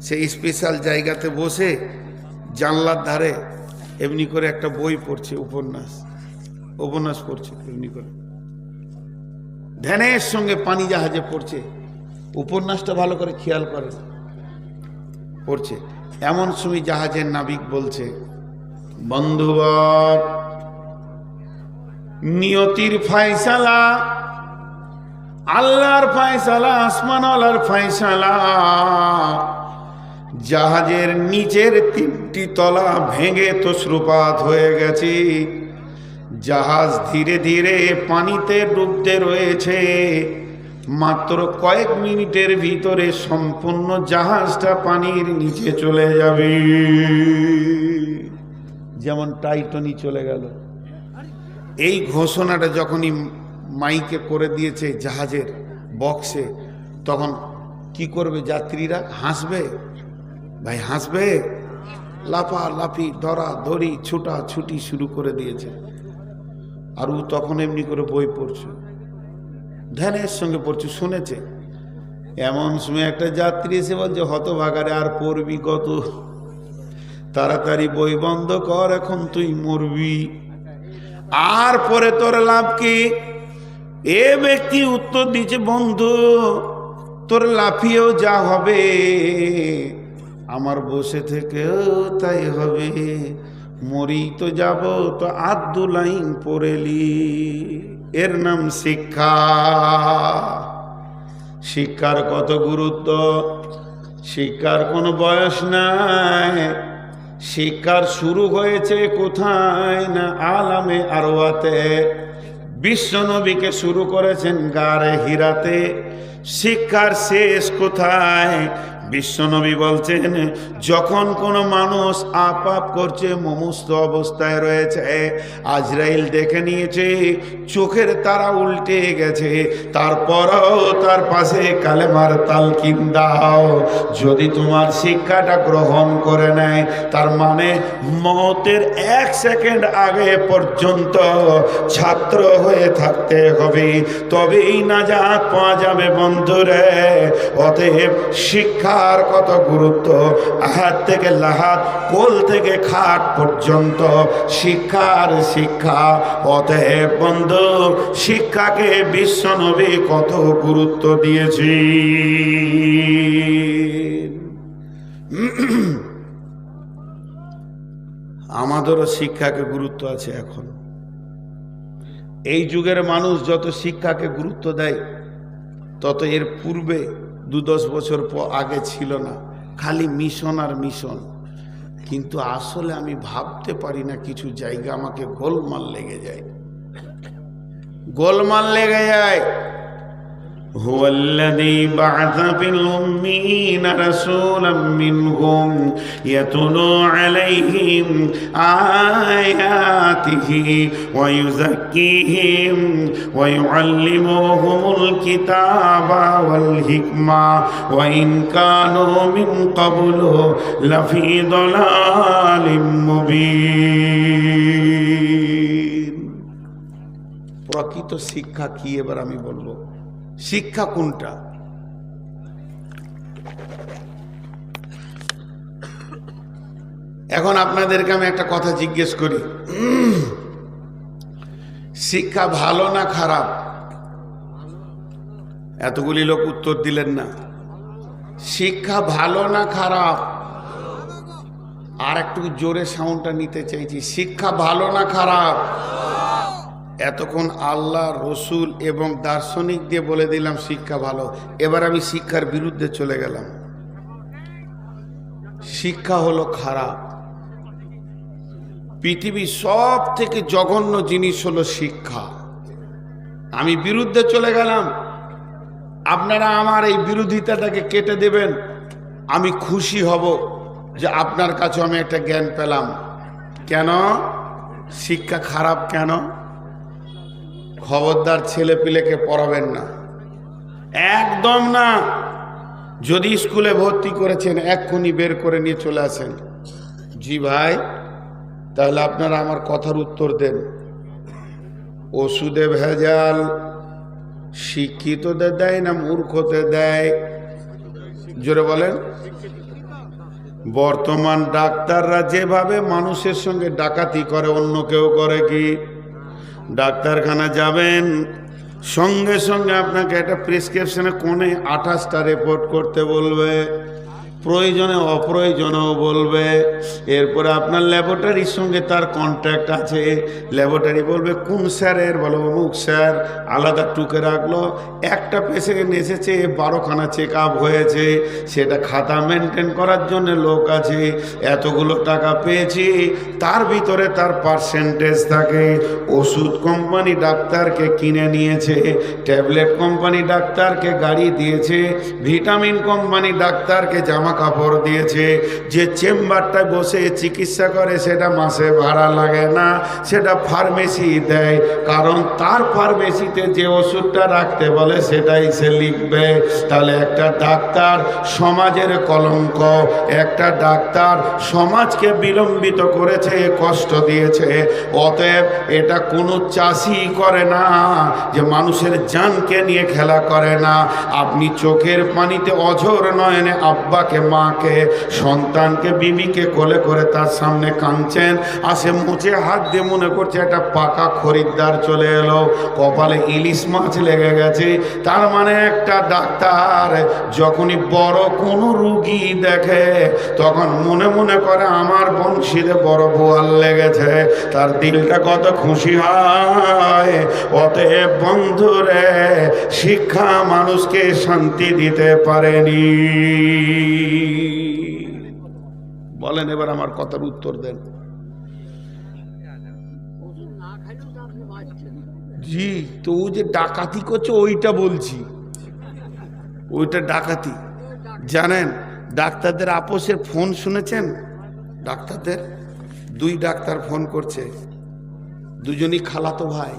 Speaker 1: সেই স্পেশাল জায়গাতে বসে জানলার ধারে এমনি করে একটা বই পড়ছে, উপন্যাস পড়ছে এমনি করে, ধ্যানের সঙ্গে পানি জাহাজে পড়ছে। উপন্যাসটা ভালো করে খেয়াল করেন, পড়ছে। এমন সময় জাহাজের নাবিক বলছে, বন্ধুবর, নিয়তির ফায়সালা, আল্লাহর ফায়সালা, আসমানওয়ালার ফায়সালা, জাহাজের নিচের 3টি তলা ভেঙে তছরূপাত হয়ে গেছে। জাহাজ ধীরে ধীরে পানিতে ডুবতে রয়েছে। মাত্র কয়েক মিনিটের ভিতরে সম্পূর্ণ জাহাজটা পানির নিচে চলে যাবে, যেমন টাইটানিক চলে গেল। এই ঘোষণাটা যখনই মাইকে করে দিয়েছে জাহাজের বক্সে, তখন কি করবে যাত্রীরা? হাসবে, ভাই হাসবে। লাফালাফি, ধরাধরি, ছুটাছুটি শুরু করে দিয়েছে। আর ও তখন এমনি করে বই পড়ছে, ধ্যানের সঙ্গে পড়ছে, শুনেছে। এমন সময় একটা যাত্রী এসে বলছে, হতভাগারে আর পড়বি কত, তাড়াতাড়ি বই বন্ধ কর, এখন তুই মরবি, আর পরে তোর লাভ কি? এ ব্যক্তি উত্তর দিচ্ছে, বন্ধু তোর লাফিয়েও যা হবে, আমার বসে থেকেও তাই হবে, মরি তো যাব তো আধ লাইন পড়েলি। এর নাম শিক্ষা। শিক্ষার কত গুরুত্ব, শিক্ষার কোনো বয়স নাই। শিক্ষার শুরু হয়েছে কোথায় না আলামে আরওয়াতে, বিশ্বনবীকে শুরু করেছেন গারে হিরাতে। শিক্ষার শেষ কোথায়? বিশ্বনবী বলছেন, যখন কোনো মানুষ আপাপ করছে, মুমূর্ষু অবস্থায় রয়েছে, আজরাইল দেখে নিয়েছে, চোখের তারা উল্টে গেছে, তারপরও তার পাশে কালেমার তালকিন দাও। যদি তোমার শিক্ষাটা গ্রহণ করে নেয়, তার মানে মওতের 1 সেকেন্ড আগে পর্যন্ত ছাত্র হয়ে থাকতে হবে, তবেই নাজাত পাওয়া যাবে বন্ধুরে। অতএব শিক্ষা আর কত গুরুত্ব, আহাত থেকে লাহাত, কোল থেকে খাট পর্যন্ত শিক্ষার শিক্ষা। অতএব বন্ধু, শিক্ষাকে বিশ্বনবী কত গুরুত্ব দিয়েছি। আমাদেরও শিক্ষাকে গুরুত্ব আছে। এখন এই যুগের মানুষ যত শিক্ষাকে গুরুত্ব দেয়, তত এর পূর্বে 2-10 বছর আগে ছিল না, খালি মিশন আর মিশন। কিন্তু আসলে আমি ভাবতে পারি না, কিছু জায়গা আমাকে গোলমাল লেগে যায়, গোলমাল লেগে যায়। হুয়াল্লাযী বা'আসা ফিল উম্মিয়িনা রাসূলাম মিনহুম ইয়াতলু আলাইহিম আয়াতিহি ওয়া ইউযাক্কিহিম ওয়া ইউআল্লিমুহুমুল কিতাবা ওয়াল হিকমা ওয়া ইন কানু মিন ক্বাবলু লাফি দালালিম মুবিন। প্রকৃত শিক্ষা কি এবার আমি বলবো। শিক্ষা কোনটা? এখন আপনাদেরকে আমি একটা কথা জিজ্ঞেস করি, শিক্ষা ভালো না খারাপ? এতগুলি লোক উত্তর দিলেন না। শিক্ষা ভালো না খারাপ? আর একটু জোরে সাউন্ডটা নিতে চাইছি। শিক্ষা ভালো না খারাপ? এতক্ষণ আল্লাহ, রসুল এবং দার্শনিক দিয়ে বলে দিলাম শিক্ষা ভালো। এবার আমি শিক্ষার বিরুদ্ধে চলে গেলাম। শিক্ষা হলো খারাপ। পৃথিবীর সব থেকে জঘন্য জিনিস হলো শিক্ষা। আমি বিরুদ্ধে চলে গেলাম, আপনারা আমার এই বিরোধিতাটাকে কেটে দেবেন। আমি খুশি হব যে আপনার কাছে আমি একটা জ্ঞান পেলাম। কেন শিক্ষা খারাপ? কেন? খবরদার ছেলে পিলেকে পড়াবেন না, একদম না। যদি স্কুলে ভর্তি করেছেন, এক্ষুনি বের করে নিয়ে চলে আসেন। জি ভাই, তাহলে আপনারা আমার কথার উত্তর দেন। ওষুধে ভেজাল শিক্ষিতদের দেয় না মূর্খদের দেয়? জোরে বলেন। বর্তমান ডাক্তাররা যেভাবে মানুষের সঙ্গে ডাকাতি করে, অন্য কেউ করে কি? ডাক্তারখানা যাবেন, সঙ্গে সঙ্গে আপনাকে একটা প্রেসক্রিপশনে কোণে 28টা রিপোর্ট করতে বলবে, প্রয়োজনে অপ্রয়োজনেও বলবে। এরপরে আপনার ল্যাবরেটরির সঙ্গে তার কন্ট্যাক্ট আছে, ল্যাবরেটরি বলবে কোন স্যারের, বলো অমুক স্যার, আলাদা টুকে রাখলো। একটা পেশেন্ট এসেছে, 12খানা চেক আপ হয়েছে, সেটা খাতা মেনটেন করার জন্য লোক আছে, এতগুলো টাকা পেয়েছি, তার ভিতরে তার পার্সেন্টেজ থাকে। ওষুধ কোম্পানি ডাক্তারকে কিনে নিয়েছে, ট্যাবলেট কোম্পানি ডাক্তারকে গাড়ি দিয়েছে, ভিটামিন কোম্পানি ডাক্তারকে জামা জামা কাপড় দিয়েছে, যে চেম্বারটায় বসে চিকিৎসা করে সেটা মাসে ভাড়া লাগে না, সেটা ফার্মেসি দেয়, কারণ তার ফার্মেসিতে যে ওষুধটা রাখতে বলে সেটাই সে লিখবে। তাহলে একটা ডাক্তার সমাজের কলঙ্ক, একটা ডাক্তার সমাজকে বিলম্বিত করেছে, কষ্ট দিয়েছে। অতএব এটা কোনো চাষি করে না যে মানুষের জানকে নিয়ে খেলা করে না। আপনি চোখের পানিতে অঝোর নয়নে আব্বাকে, মাকে, সন্তানকে, বিবিকে কোলে করে তার সামনে কাঁদছেন, আসে মুছে হাত দিয়ে মনে করছে একটা পাকা খরিদ্দার চলে এলো, কপালে ইলিশ মাছ লেগে গেছে। তার মানে একটা ডাক্তার যখনই বড় কোনো রুগী দেখে তখন মনে মনে করে আমার বংশীতে বড় বোয়াল লেগেছে, তার দিলটা কত খুশি হয়। অতএব বন্ধুরে, শিক্ষা মানুষকে শান্তি দিতে পারেনি। বলেন এবার আমার কথার উত্তর দেন। জি, তো ও যে ডাকাতি করছে ওইটা বলছি, ওইটা ডাকাতি। জানেন ডাক্তারদের আপোষের ফোন শুনেছেন? ডাক্তারদের দুই ডাক্তার ফোন করছে, দুজনই খালাতো ভাই,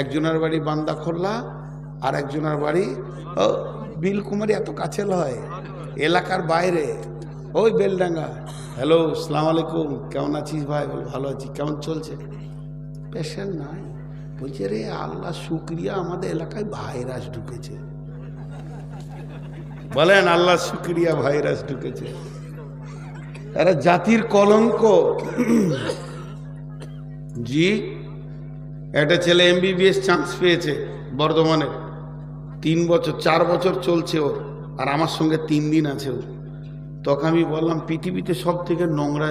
Speaker 1: একজনের বাড়ি বান্দাখোল্লা আর একজনের বাড়ি বিলকুমারি, এত কাছে লয়, এলাকার বাইরে, ওই বেলডাঙ্গা। হ্যালো, আসসালামু আলাইকুম, কেমন আছিস ভাই? বল ভালো আছি। কেমন চলছে? পেশেন্ট নাই। বলছে রে আল্লাহ শুক্রিয়া, আমাদের এলাকায় ভাইরাস ঢুকেছে। বলেন আল্লাহ শুক্রিয়া, ভাইরাস ঢুকেছে। এরা জাতির কলঙ্ক। জি, একটা ছেলে MBBS চান্স পেয়েছে বর্ধমানে, 3 বছর 4 বছর চলছে ওর, আর আমার সঙ্গে 3 দিন আছে ওর। তখন আমি বললাম পৃথিবীতে সব থেকে নোংরা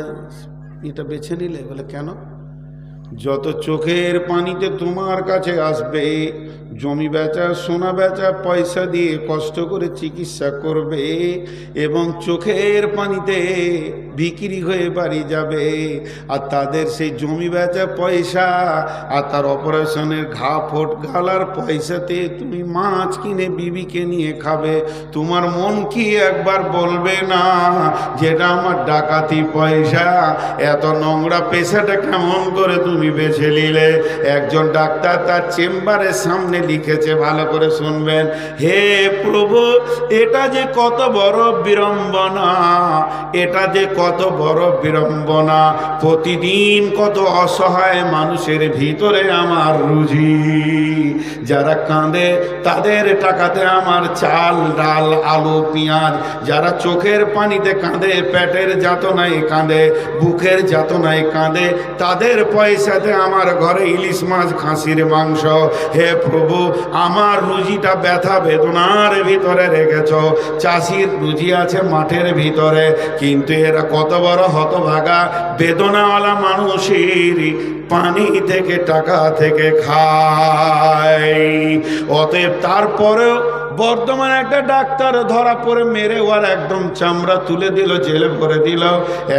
Speaker 1: এটা বেছে নিলে? বলে কেন? যত চোখের পানিতে তোমার কাছে আসবে, জমি বেচা, সোনা বেচা, পয়সা দিয়ে কষ্ট করে চিকিৎসা করবে এবং চোখের পানিতে বিক্রি হয়ে বাড়ি যাবে, আর তাদের সেই জমি বেচা পয়সা আর তার অপারেশনের ঘা ফোট গালার পয়সাতে তুমি মাছ কিনে বিবিকে নিয়ে খাবে। তোমার মন কি একবার বলবে না যেটা আমার ডাকাতি পয়সা? এত নোংরা পেশাটা কেমন করে তুমি বেছে নিলে? একজন ডাক্তার তার চেম্বারের সামনে লিখেছে, ভালো করে শুনবেন, হে প্রভু, এটা যে কত বড় বিড়ম্বনা, এটা যে কত বড় বিড়ম্বনা, প্রতিদিন কত অসহায় মানুষের ভিতরে আমার রুজি। যারা কাঁদে তাদের টাকাতে আমার চাল, ডাল, আলু, পেঁয়াজ। যারা চোখের পানিতে কাঁদে, পেটের যাতনায় কাঁদে, বুকের যাতনায় কাঁদে, তাদের পয়সাতে আমার ঘরে ইলিশ মাছ, খাসির মাংস। হে প্রভু, আমার রুজিটা ব্যথা বেদনার ভিতরে রেখেছ। চাষির রুজি আছে মাঠের ভিতরে, কিন্তু এরা কত বড় হতভাগা, বেদনাওয়ালা মানুষের পানি থেকে, টাকা থেকে খায়। অতএব তারপরেও বর্তমানে একটা ডাক্তার ধরা পড়ে মেরে ওর একদম চামড়া তুলে দিল, জেলে ভরে দিল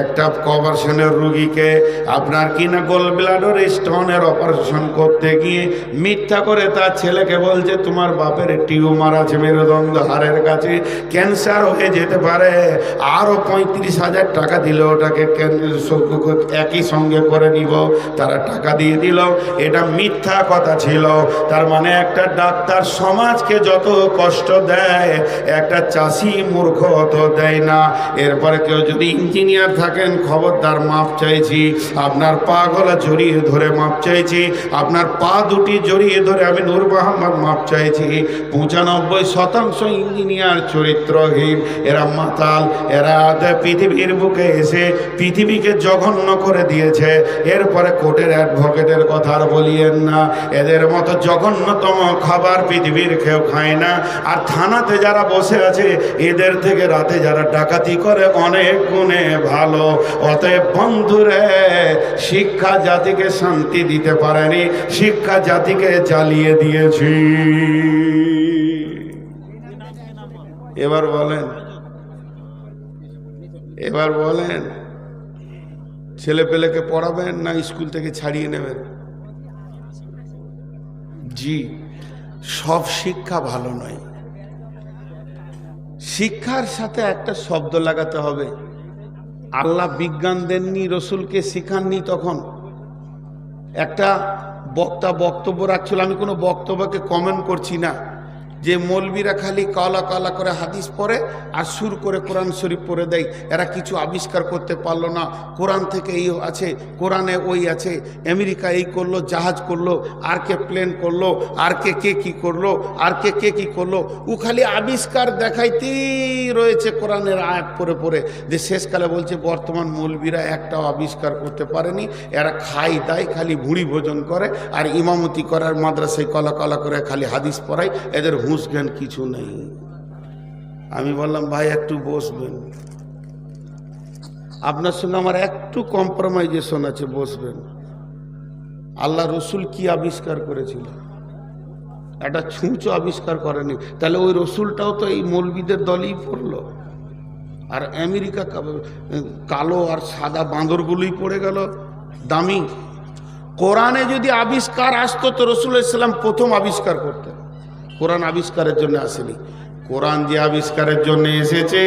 Speaker 1: একটা অপারেশনের রুগীকে। আপনার কিনা গোল ব্লাডার স্টোনের অপারেশন করতে গিয়ে মিথ্যা করে তার ছেলেকে বলছে তোমার বাপের টিউমার আছে মেরুদণ্ড হাড়ের কাছে, ক্যান্সার হয়ে যেতে পারে, আরও 35,000 টাকা দিল ওটাকে একই সঙ্গে করে নিব। তারা টাকা দিয়ে দিল, এটা মিথ্যা কথা ছিল। তার মানে একটা ডাক্তার সমাজকে যত কষ্ট দেয়, একটা চাষি মূর্খ অত দেয় না। এরপরে কেউ যদি ইঞ্জিনিয়ার থাকেন, খবরদার মাপ চাইছি, আপনার পা গলা জড়িয়ে ধরে মাপ চাইছি, আপনার পা দুটি জড়িয়ে ধরে আমি নূর মোহাম্মদ মাপ চাইছি। 95% ইঞ্জিনিয়ার চরিত্রহীন, এরা মাতাল, এরা পৃথিবীর বুকে এসে পৃথিবীকে জঘন্য করে দিয়েছে। এরপরে কোর্টের অ্যাডভোকেটের কথা আর বলিয়েন না, এদের মতো জঘন্যতম খাবার পৃথিবীর কেউ খায় না। আর থানাতে যারা বসে আছে, এদের থেকে রাতে যারা ডাকাতি করে অনেক গুণে ভালো। অতএব বন্ধুরে, শিক্ষা জাতিকে শান্তি দিতে পারেনি, শিক্ষা জাতিকে জ্বালিয়ে দিয়েছি। এবার বলেন, এবার বলেন, ছেলে পেলেকে পড়াবেন না স্কুল থেকে ছাড়িয়ে নেবেন? জি, সব শিক্ষা ভালো নয়, শিক্ষার সাথে একটা শব্দ লাগাতে হবে। আল্লাহ বিজ্ঞান দেননি, রসুলকে শিখাননি। তখন একটা বক্তা বক্তব্য রাখছিল, আমি কোনো বক্তব্যকে কমেন্ট করছি না, যে মৌলবীরা খালি কালা কালা করে হাদিস পড়ে আর সুর করে কোরআন শরীফ পড়ে দেয়, এরা কিছু আবিষ্কার করতে পারলো না। কোরআন থেকে এই আছে, কোরআনে ওই আছে, আমেরিকা এই করলো, জাহাজ করলো, আর কে প্লেন করলো, আর কে কি করলো, আর কে কি করলো। ও খালি আবিষ্কার দেখাইতেই রয়েছে কোরআনের আয়াত পড়ে পড়ে, যে শেষকালে বলছে বর্তমান মৌলবীরা একটাও আবিষ্কার করতে পারেনি, এরা খাই দায়, খালি ভুঁড়ি ভোজন করে আর ইমামতি করার মাদ্রাসায় কলা কলা করে খালি হাদিস পড়ায়, এদের হুঁশ জ্ঞান কিছু নেই। আমি বললাম ভাই একটু বসবেন, আপনার সঙ্গে আমার একটু কম্প্রোমাইজেশন আছে, বসবেন। আল্লাহ রসুল কি আবিষ্কার করেছিল? একটা ছুঁচো আবিষ্কার করেনি, তাহলে ওই রসুলটাও তো এই মৌলবীদের দলই পড়লো, আর আমেরিকা কালো আর সাদা বাঁদরগুলোই পড়ে গেল দামি। কোরআনে যদি আবিষ্কার আসতো তো রসুল ইসলাম প্রথম আবিষ্কার করতেন। কোরআন আবিষ্কারের জন্য আসেনি। কোরআন যে আবিষ্কারের জন্য এসেছে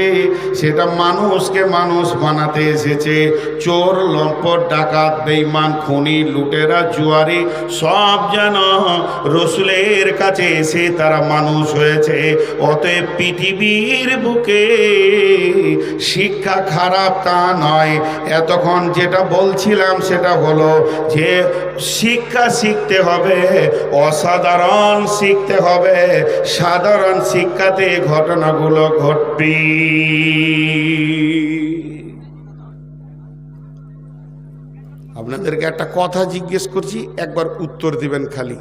Speaker 1: সেটা মানুষকে মানুষ বানাতে এসেছে। চোর, লম্পট, ডাকাত, বেঈমান, খুনি, লুটেরা, জুয়ারি সব যেন রসুলের কাছে এসে তারা মানুষ হয়েছে। অতএব পৃথিবীর বুকে শিক্ষা খারাপ তা নয়। এতক্ষণ যেটা বলছিলাম সেটা হলো যে শিক্ষা শিখতে হবে, অসাধারণ শিখতে হবে। সাধারণ শিক্ষাতে ঘটনাগুলো ঘটবে। আপনাদেরকে একটা কথা জিজ্ঞেস করছি, একবার উত্তর দিবেন খালি।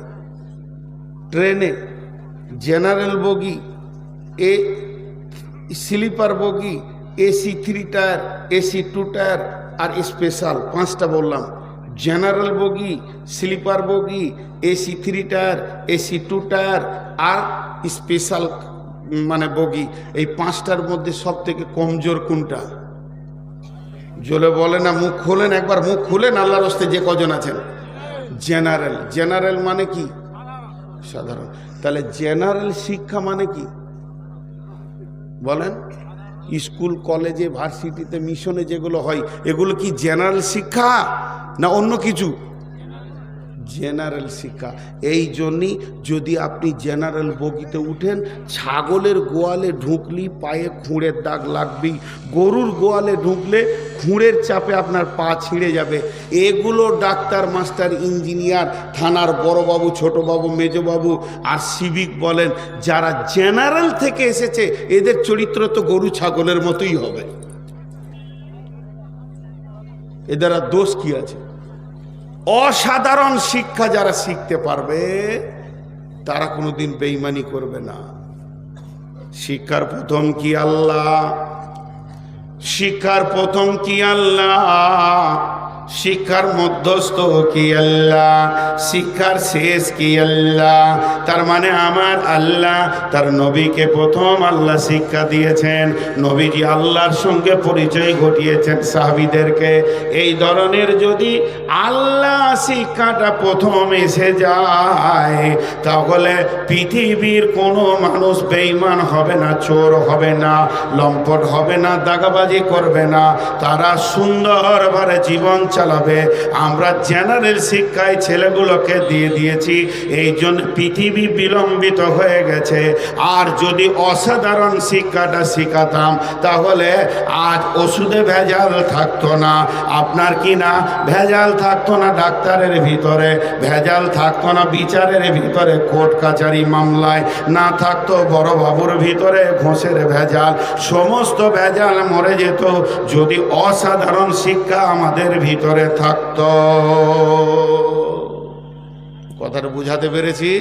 Speaker 1: ট্রেনে জেনারেল বগি, স্লিপার বগি, এসি 3 টায়ার, এসি 2 টায়ার আর স্পেশাল 5টা বললাম। জেনারেল বগি, স্লিপার বগি, এসি 3 টায়ার, এসি 2 টায়ার আর স্পেশাল মানে বগি, এই 5টার মধ্যে সব থেকে কমজোর কোনটা? জোরে বলে না, মুখ খোলেন, একবার মুখ খুলেন আল্লাহর রাস্তায় যে কজন আছেন। জেনারেল। জেনারেল মানে কি? সাধারণ। তাহলে জেনারেল শিক্ষা মানে কি বলেন? স্কুল, কলেজে, ভার্সিটিতে, মিশনে যেগুলো হয় এগুলো কি জেনারেল শিক্ষা না অন্য কিছু? জেনারেল শিক্ষা। এই জন্যই যদি আপনি জেনারেল বগিতে উঠেন, ছাগলের গোয়ালে ঢুকলি পায়ে খুঁড়ের দাগ লাগবেই, গরুর গোয়ালে ঢুকলে খুঁড়ের চাপে আপনার পা ছিঁড়ে যাবে। এগুলো ডাক্তার, মাস্টার, ইঞ্জিনিয়ার, থানার বড়বাবু, ছোটবাবু, মেজবাবু আর সিভিক বলেন, যারা জেনারেল থেকে এসেছে এদের চরিত্র তো গরু ছাগলের মতোই হবে। এদের আর দোষ কি আছে? অসাধারণ শিক্ষা যারা শিখতে পারবে তারা কোনোদিন বেঈমানি করবে না। শিক্ষার প্রথম কি আল্লাহ? শিক্ষার প্রথম কি আল্লাহ? শিক্ষার মধ্যস্থ কি আল্লাহ? শিক্ষার শেষ কি আল্লাহ? তার মানে আমার আল্লাহ তার নবীকে প্রথম আল্লাহ শিক্ষা দিয়েছেন। নবীজি আল্লাহর সঙ্গে পরিচয় ঘটিয়েছেন সাহাবীদেরকে। এই ধরনের যদি আল্লাহ শিক্ষাটা প্রথম এসে যায় তাহলে পৃথিবীর কোনো মানুষ বেঈমান হবে না, চোর হবে না, লম্পট হবে না, দাগাবাজি করবে না, তারা সুন্দরভাবে জীবন চালাবে। আমরা জেনারেল শিক্ষায় ছেলেগুলোকে দিয়ে দিয়েছি, এই জন্য পৃথিবী বিলম্বিত হয়ে গেছে। আর যদি অসাধারণ শিক্ষাটা শিখাতাম তাহলে আজ ওষুধে ভেজাল থাকতো না, আপনার কি না ভেজাল থাকতো না, ডাক্তারের ভিতরে ভেজাল থাকতো না, বিচারের ভিতরে কোর্ট কাচারি মামলায় না থাকতো, বড় বাবুর ভিতরে ঘোষের ভেজাল, সমস্ত ভেজাল মরে যেত যদি অসাধারণ শিক্ষা আমাদের ভিতরে থাকতো। কথাটা বুঝাতে পেরেছি?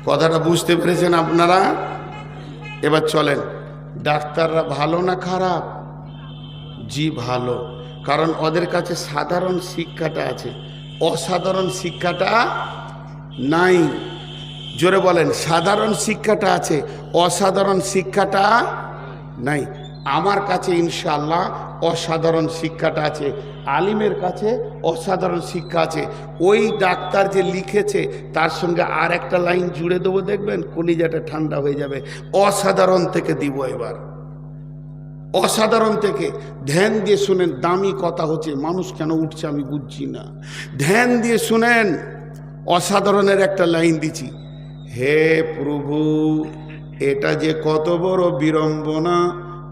Speaker 1: কথাটা বুঝতে পেরেছেন আপনারা? এবার চলেন, ডাক্তাররা ভালো না খারাপ? জি ভালো, কারণ ওদের কাছে সাধারণ শিক্ষাটা আছে, অসাধারণ শিক্ষাটা নাই। জোরে বলেন, সাধারণ শিক্ষাটা আছে, অসাধারণ শিক্ষাটা নাই। আমার কাছে ইনশাআল্লাহ অসাধারণ শিক্ষাটা আছে, আলিমের কাছে অসাধারণ শিক্ষা আছে। ওই ডাক্তার যে লিখেছে তার সঙ্গে আর একটা লাইন জুড়ে দেবো, দেখবেন কলিজাটা ঠান্ডা হয়ে যাবে। অসাধারণ থেকে দিব এবার, অসাধারণ থেকে। ধ্যান দিয়ে শুনেন, দামি কথা হচ্ছে, মানুষ কেন উঠছে আমি বুঝছি না। ধ্যান দিয়ে শুনেন, অসাধারণের একটা লাইন দিচ্ছি। হে প্রভু, এটা যে কত বড় বিড়ম্বনা,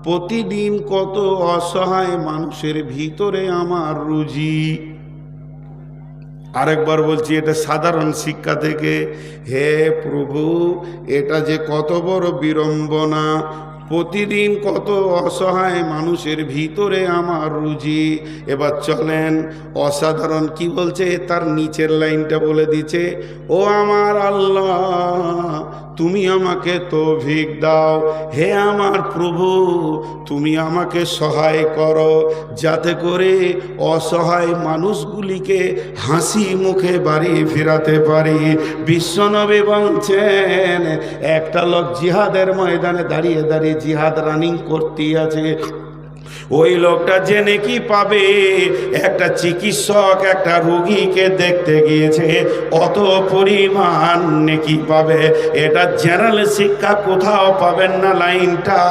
Speaker 1: প্রতিদিন কত অসহায় মানুষের ভিতরে আমার রুজি। আরেকবার বলছি, এটা সাধারণ শিক্ষা থেকে। হে প্রভু, এটা যে কত বড় বিড়ম্বনা, প্রতিদিন কত অসহায় মানুষের ভিতরে আমার রুজি। এবার চলেন, অসাধারণ কি বলছে তার নিচের লাইনটা বলে দিচ্ছে। ও আমার আল্লাহ, তুমি আমাকে তৌফিক দাও। হে আমার প্রভু, তুমি আমাকে সহায় করো, যাতে করে অসহায় মানুষগুলিকে হাসি মুখে বাড়ি ফেরাতে পারি। বিশ্বনবী বলছেন, একটা লোক জিহাদের ময়দানে দাঁড়িয়ে দাঁড়িয়ে জিহাদ রানিং করতে আছে। ওই লোকটা জেনে কি পাবে, একটা চিকিৎসক একটা রোগীকে দেখতে গিয়েছে, অত পরিমাণ নেকি পাবে। এটা জেনারেল শিক্ষা কোথাও পাবেন না লাইনটা,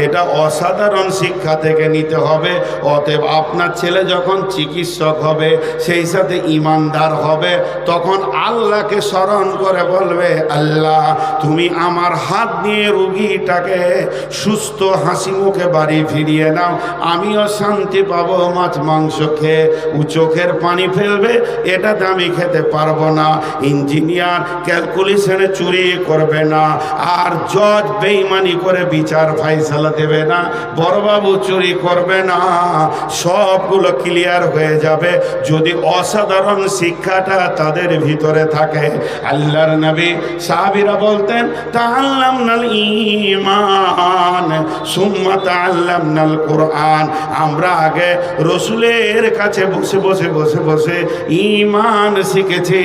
Speaker 1: এটা অসাধারণ শিক্ষা থেকে নিতে হবে। অতএব আপনার ছেলে যখন চিকিৎসক হবে, সেই সাথে ইমানদার হবে, তখন আল্লাহকে স্মরণ করে বলবে, আল্লাহ তুমি আমার হাত দিয়ে রোগীটাকে সুস্থ হাসি মুখে বাড়ি ফিরিয়ে নাও, আমিও শান্তি পাবো মাছ মাংস খেয়ে। ও চোখের পানি ফেলবে, এটাতে আমি খেতে পারবো না। ইঞ্জিনিয়ার ক্যালকুলেশনে চুরি করবে না, আর জজ বেঈমানি করে বিচার ফাইসালা দেবে না, বড়বাবু চুরি করবে না। সবগুলো ক্লিয়ার হয়ে যাবে যদি অসাধারণ শিক্ষাটা তাদের ভিতরে থাকে। আল্লাহর নবী সাহাবীরা বলতেন, তাআল্লামনাল ঈমান সুম্মা তাআল্লামনাল কুরআন। আমরা আগে রসুলের কাছে বসে বসে বসে বসে ঈমান শিখেছি,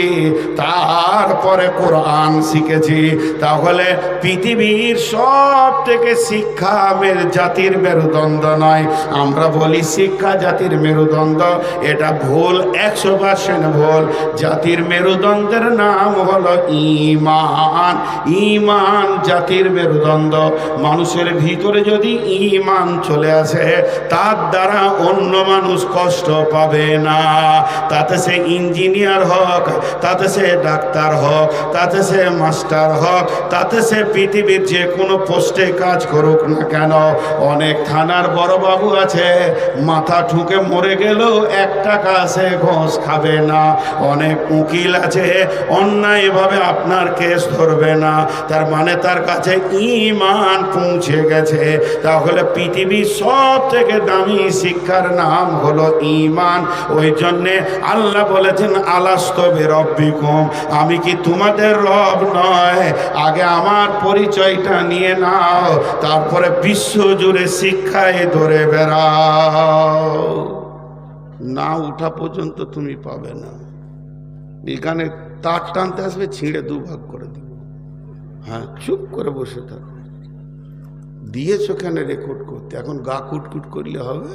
Speaker 1: তারপরে কোরআন শিখেছি। তাহলে পৃথিবীর সব থেকে শিক্ষা জাতির মেরুদণ্ড নয়। আমরা বলি শিক্ষা জাতির মেরুদণ্ড, এটা ভুল, 100% ভুল। জাতির মেরুদণ্ডের নাম হলো ঈমান। ঈমান জাতির মেরুদণ্ড। মানুষের ভিতরে যদি ঈমান চলে আসে, তার দ্বারা অন্য মানুষ কষ্ট পাবে না। তাতে সে ইঞ্জিনিয়ার হোক, তাতে সে ডাক্তার হোক, তাতে সে মাস্টার হোক, তাতে সে পৃথিবীর যে কোনো পোস্টে কাজ করুক না কেন। অনেক থানার বড় বাবু আছে, মাথা ঠুকে মরে গেলেও 1 টাকা সে ঘোষ খাবে না। অনেক উকিল আছে, অন্যায়ভাবে আপনার কেস ধরবে না। তার মানে তার কাছে ঈমান পৌঁছে গেছে। তাহলে পৃথিবীর সব থেকে দামি শিক্ষার নাম হলো ঈমান। ওই জন্যে আল্লাহ বলেছেন, আলাস্তু বিরব্বিকুম, আমি কি তোমাদের রব নয়? আগে আমার পরিচয়টা নিয়ে নাও, তারপরে বিশ্ব জুড়ে শিক্ষায় ধরে বেড়াও। না উঠা পর্যন্ত তুমি পাবে না। এখানে তার টানতে আসবে, ছিঁড়ে 2 ভাগ করে দিব। হ্যাঁ, চুপ করে বসে থাকো। দিয়েছ কেন রেকর্ড করতে? এখন গা কুটকুট করলে হবে?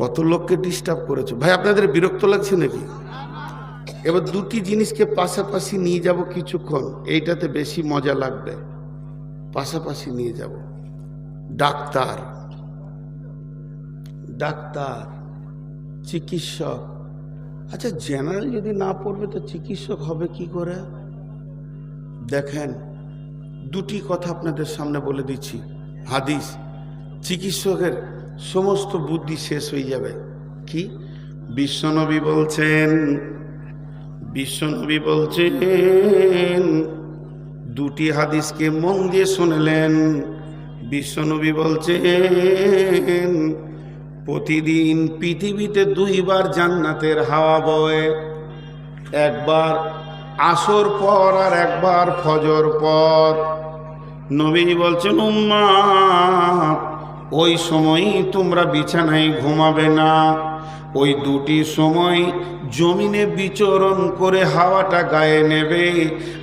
Speaker 1: কত লোককে ডিস্টার্ব করেছো ভাই, আপনাদের বিরক্ত লাগছে নাকি? এবার 2টি জিনিসকে পাশাপাশি নিয়ে যাব কিছুক্ষণ, এইটাতে বেশি মজা লাগবে। পাশাপাশি নিয়ে যাব। ডাক্তার, ডাক্তার, চিকিৎসক। আচ্ছা, জেনারেল যদি না পড়বে তো চিকিৎসক হবে কি করে? দেখেন, 2টি কথা আপনাদের সামনে বলে দিচ্ছি। হাদিস, চিকিৎসকের সমস্ত বুদ্ধি শেষ হয়ে যাবে। কি? বিশ্বনবী বলছেন, বিশ্বনবী বলছেন, 2টি হাদিসকে মন দিয়ে শুনলেন। বিশ্বনবী বলছেন, প্রতিদিন পৃথিবীতে 2 বার জান্নাতের হাওয়া বয়, একবার আসর পর আর একবার ফজর পর। নবীজি বলছেন, উম্মাত, ওই সময়ই তোমরা বিছানায় ঘুমাবে না, ওই দুটি সময় জমিনে বিচরণ করে হাওয়াটা গায়ে নেবে,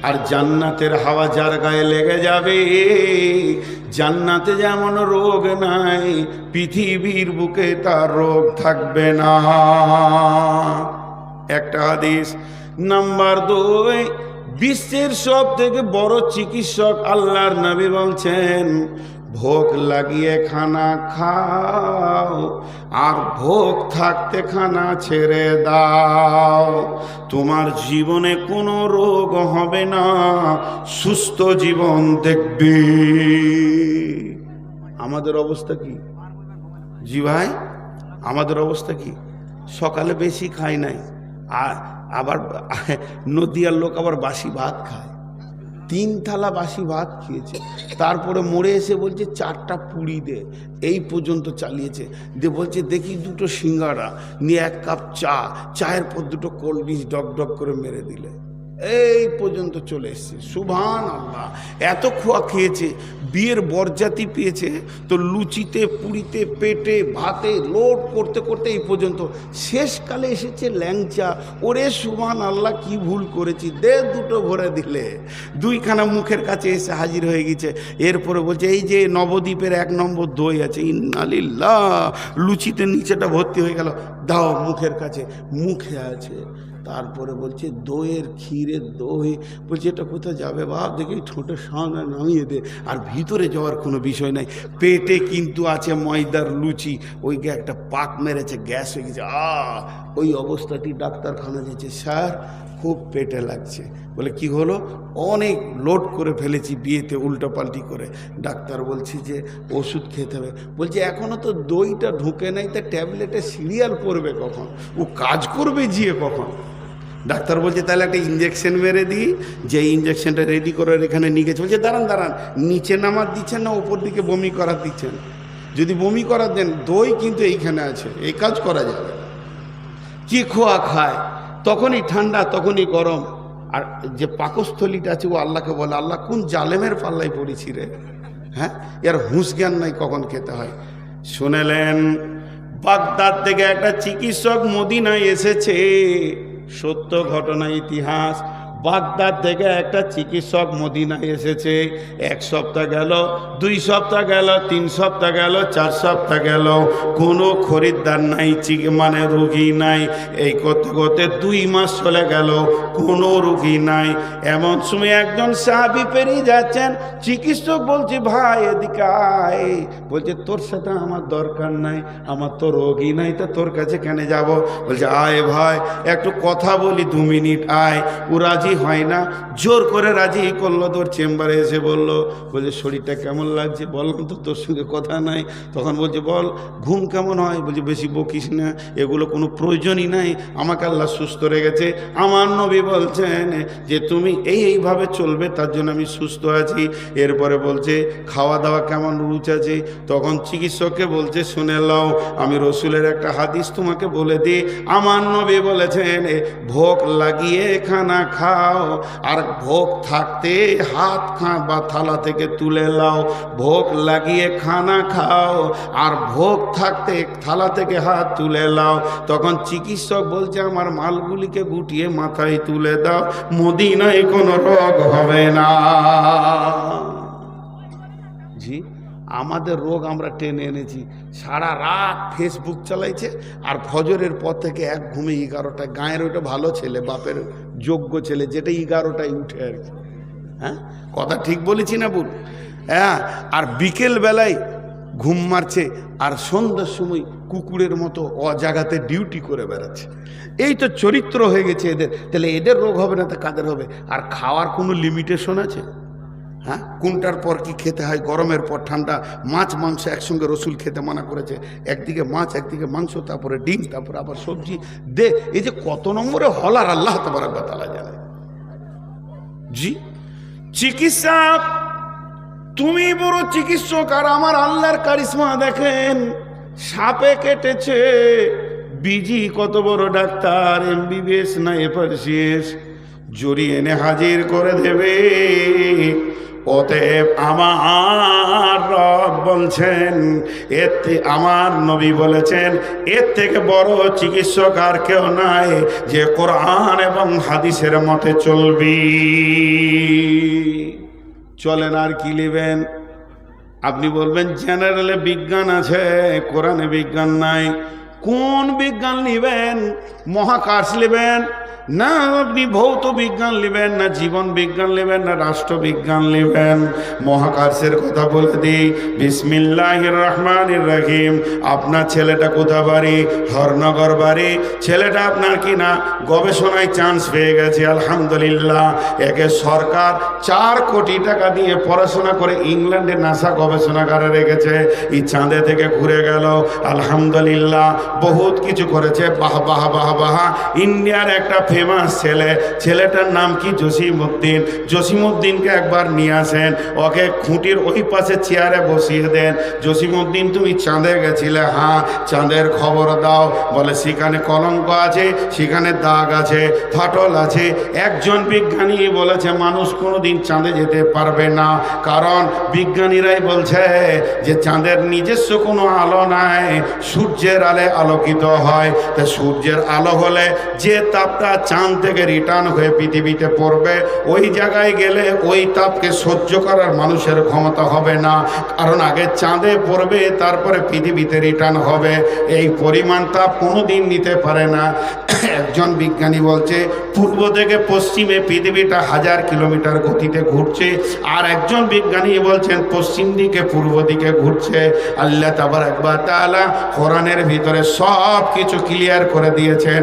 Speaker 1: আর জান্নাতের হাওয়া যার গায়ে লেগে যাবে, জান্নাতে যেমন রোগ নাই পৃথিবীর বুকে তার রোগ থাকবে না। একটা হাদিস। নাম্বার 2, বিশ্বের সব থেকে বড় চিকিৎসক আল্লাহর নবী বলছেন, ভোগ লাগিয়ে খানা খাও আর ভোগ থাকতে খানা ছেড়ে দাও, তোমার জীবনে কোনো রোগ হবে না, সুস্থ জীবন দেখবে। আমাদের অবস্থা কি জি ভাই? আমাদের অবস্থা কি? সকালে বেশি খাই নাই, আর আবার নদিয়ার লোক আবার বাসি ভাত খায়, 3 থালা বাসি ভাত খেয়েছে, তারপরে মোড়ে এসে বলছে 4টা পুরি দে, এই পর্যন্ত চালিয়েছে। দিয়ে বলছে দেখি 2টো সিঙ্গাড়া নিয়ে 1 কাপ চা, চায়ের পর 2টো কোল্ড ড্রিঙ্কস ডক ডক করে মেরে দিলে, এই পর্যন্ত চলে এসছে। সুবহানাল্লাহ, এত খোয়া খেয়েছে। বিয়ের বরযাত্রী পেয়েছে তো লুচিতে পুরিতে পেটে ভাতে লোড করতে করতে এই পর্যন্ত, শেষকালে এসেছে ল্যাংচা। ওরে সুবহানাল্লাহ, কি ভুল করেছি, দে 2টো ভরে দিলে, 2খানা মুখের কাছে এসে হাজির হয়ে গেছে। এরপরে বলছে এই যে নবদ্বীপের 1 নম্বর দই আছে, ইন্নালিল্লাহ, লুচিতে নিচেটা ভর্তি হয়ে গেল, দাও মুখের কাছে, মুখে আছে। তারপরে বলছে দইয়ের ক্ষীরের দই, বলছে এটা কোথায় যাবে বাপ, দেখি ঠোঁটের সামনে নামিয়ে দে, আর ভিতরে যাওয়ার কোনো বিষয় নাই, পেটে কিন্তু আছে ময়দার লুচি, ওইকে একটা পাক মেরেছে, গ্যাস হয়ে গেছে। ওই অবস্থাটি ডাক্তারখানা দিয়েছে, স্যার খুব পেটে লাগছে। বলে কি হলো? অনেক লোড করে ফেলেছি বিয়েতে উল্টোপাল্টি করে। ডাক্তার বলছি যে ওষুধ খেতে হবে। বলছে এখনও তো দইটা ঢুকে নাই, তা ট্যাবলেটে সিরিয়াল পড়বে কখন, ও কাজ করবে জিয়ে কখন? ডাক্তার বলছে তাহলে একটা ইঞ্জেকশন মেরে দিই, যে ইঞ্জেকশনটা রেডি করে এখানে নিয়ে গেছে। বলছে দাঁড়ান দাঁড়ান, নিচে নামার দিচ্ছেন না ওপর দিকে বমি করার দিচ্ছেন? যদি বমি করার দেন, দই কিন্তু এইখানে আছে, এই কাজ করা যাবে না। কি খোয়া খায়, তখনই ঠান্ডা তখনই গরম। আর যে পাকস্থলীটা আছে ও আল্লাহকে বলে, আল্লাহ কোন জালেমের পাল্লায় পড়েছি রে, হ্যাঁ, এর হুঁশ জ্ঞান নাই কখন খেতে হয়। শুনেলেন বাগদাদ থেকে একটা চিকিৎসক মদিনায় এসেছে, সত্য ঘটনা, ইতিহাস। বাগদাদ থেকে একটা চিকিৎসক মদিনায় এসেছে। 1 সপ্তাহ গেল, 2 সপ্তাহ গেল, 3 সপ্তাহ গেল, 4 সপ্তাহ গেল, কোনো খরিদ্দার নাই, মানে রুগী নাই। এই করতে করতে 2 মাস চলে গেল, কোনো রুগী নাই। এমন সময় একজন সাহাবী পেরিয়ে যাচ্ছেন, চিকিৎসক বলছে ভাই এদিকে আয়। বলছে তোর সাথে আমার দরকার নাই, আমার তো রোগী নাই, তা তোর কাছে কেন যাব? বলছে আয় ভাই একটু কথা বলি, 2 মিনিট আয়। ও রাজি হয় না, জোর করে রাজি করলো, তোর চেম্বারে এসে বললো, বলছে শরীরটা কেমন লাগছে? বললাম তো তোর সঙ্গে কথা নাই। তখন বলছে বল ঘুম কেমন হয়? বলছে বেশি বকিস না, এগুলো কোনো প্রয়োজনই নাই, আমাকে আল্লাহ সুস্থ রেখেছে। আমার নবী বলছেন যে তুমি এইভাবে চলবে, তার জন্য আমি সুস্থ আছি। এরপরে বলছে খাওয়া দাওয়া কেমন রুচ আছে? তখন চিকিৎসককে বলছে শুনে লও, আমি রসুলের একটা হাদিস তোমাকে বলে দিই। আমার নবী বলেছেন ভোগ লাগিয়ে খানা খাও, আর ভোগ থাকতে হাত বা থালা থেকে তুলে লাও। ভোগ লাগিয়ে খানা খাও আর ভোগ থাকতে থালা থেকে হাত তুলে লাও। তখন চিকিৎসক বলছে আমার মালগুলিকে গুটিয়ে মাথায় তুলে দাও, মদিনায় কোনো রোগ হবে না। জি, আমাদের রোগ আমরা টেনে এনেছি। সারা রাত ফেসবুক চালাইছে, আর ফজরের পর থেকে এক ঘুমে 11টা। গায়ের ওইটা ভালো ছেলে, বাপের যোগ্য ছেলে, যেটা 11টায় উঠে আর কি। হ্যাঁ, কথা ঠিক বলেছি না বল? হ্যাঁ, আর বিকেল বেলায় ঘুম মারছে, আর সন্ধ্যার সময় কুকুরের মতো অজাগাতে ডিউটি করে বেড়াচ্ছে। এই তো চরিত্র হয়ে গেছে এদের। তাহলে এদের রোগ হবে না তো কাদের হবে? আর খাওয়ার কোনো লিমিটেশন আছে? হ্যাঁ, কোনটার পর কি খেতে হয়? গরমের পর ঠান্ডা, মাছ মাংস একসঙ্গে রসুল খেতে মানা করেছে। একদিকে মাছ, একদিকে মাংস, তারপরে ডিম, তারপরে আবার সবজি দে। এই যে কত নম্বরে হলার আল্লাহ তাবারক ওয়া তাআলা জানে। জি, চিকিৎসক তুমি বড় চিকিৎসক, আর আমার আল্লাহর কারিশমা দেখেন। সাপে কেটেছে, বিজি কত বড় ডাক্তার, MBBS না FRCS, জড়ি এনে হাজির করে দেবে। অতএব আমার রব বলছেন, আমার নবী বলেছেন, এর থেকে বড় চিকিৎসক আর কেউ নাই যে কোরআন এবং হাদিসের মতে চলবি। চলেন আর কি নেবেন? আপনি বলবেন জেনারেলে বিজ্ঞান আছে, কোরআনে বিজ্ঞান নাই। কোন বিজ্ঞান নেবেন? মহাকাশ নেবেন, না আপনি ভৌত বিজ্ঞান নেবেন, না জীবন বিজ্ঞান নেবেন, না রাষ্ট্রবিজ্ঞান নেবেন? মহাকাশের কথা বলে দিই। বিসমিল্লাহির রহমানির রহিম। আপনার ছেলেটা কোথা বাড়ি? হরনগর বাড়ি। ছেলেটা আপনার কি না গবেষণায় চান্স পেয়ে গেছে, আলহামদুলিল্লাহ। একে সরকার 4 কোটি টাকা দিয়ে পড়াশোনা করে ইংল্যান্ডে নাসা গবেষণাগারে রেখেছে। এই চাঁদে থেকে ঘুরে গেল, আলহামদুলিল্লাহ। বহুত কিছু করেছে, বাহ বাহ বাহ বাহ। ইন্ডিয়ার একটা ফেমাস ছেলে, ছেলেটার নাম কি? জসিমউদ্দিন। জসিমউদ্দিনকে একবার নিয়ে আসেন, ওকে খুঁটির ওই পাশে চেয়ারে বসিয়ে দেন। জসিমউদ্দিন, তুমি চাঁদে গেছিলে? হ্যাঁ। চাঁদের খবর দাও। বলে সেখানে কলঙ্ক আছে, সেখানে দাগ আছে, ফাটল আছে। একজন বিজ্ঞানী বলেছে মানুষ কোনোদিন চাঁদে যেতে পারবে না, কারণ বিজ্ঞানীরাই বলছে যে চাঁদের নিজস্ব কোনো আলো নাই, সূর্যের আলো আলোকিত হয়। তা সূর্যের আলো হলে যে তাপটা চাঁদ থেকে রিটার্ন হয়ে পৃথিবীতে পড়বে, ওই জায়গায় গেলে ওই তাপকে সহ্য করার মানুষের ক্ষমতা হবে না, কারণ আগে চাঁদে পড়বে তারপরে পৃথিবীতে রিটার্ন হবে। এই পরিমাণ তাপ কোনোদিন নিতে পারে না। একজন বিজ্ঞানী বলছে পূর্ব থেকে পশ্চিমে পৃথিবীটা 1000 কিলোমিটার গতিতে ঘুরছে, আর একজন বিজ্ঞানী বলছেন পশ্চিম দিকে পূর্ব দিকে ঘুরছে। আল্লাহ তাবারাক ওয়া তাআলা কোরআনের ভিতরে সব কিছু ক্লিয়ার করে দিয়েছেন।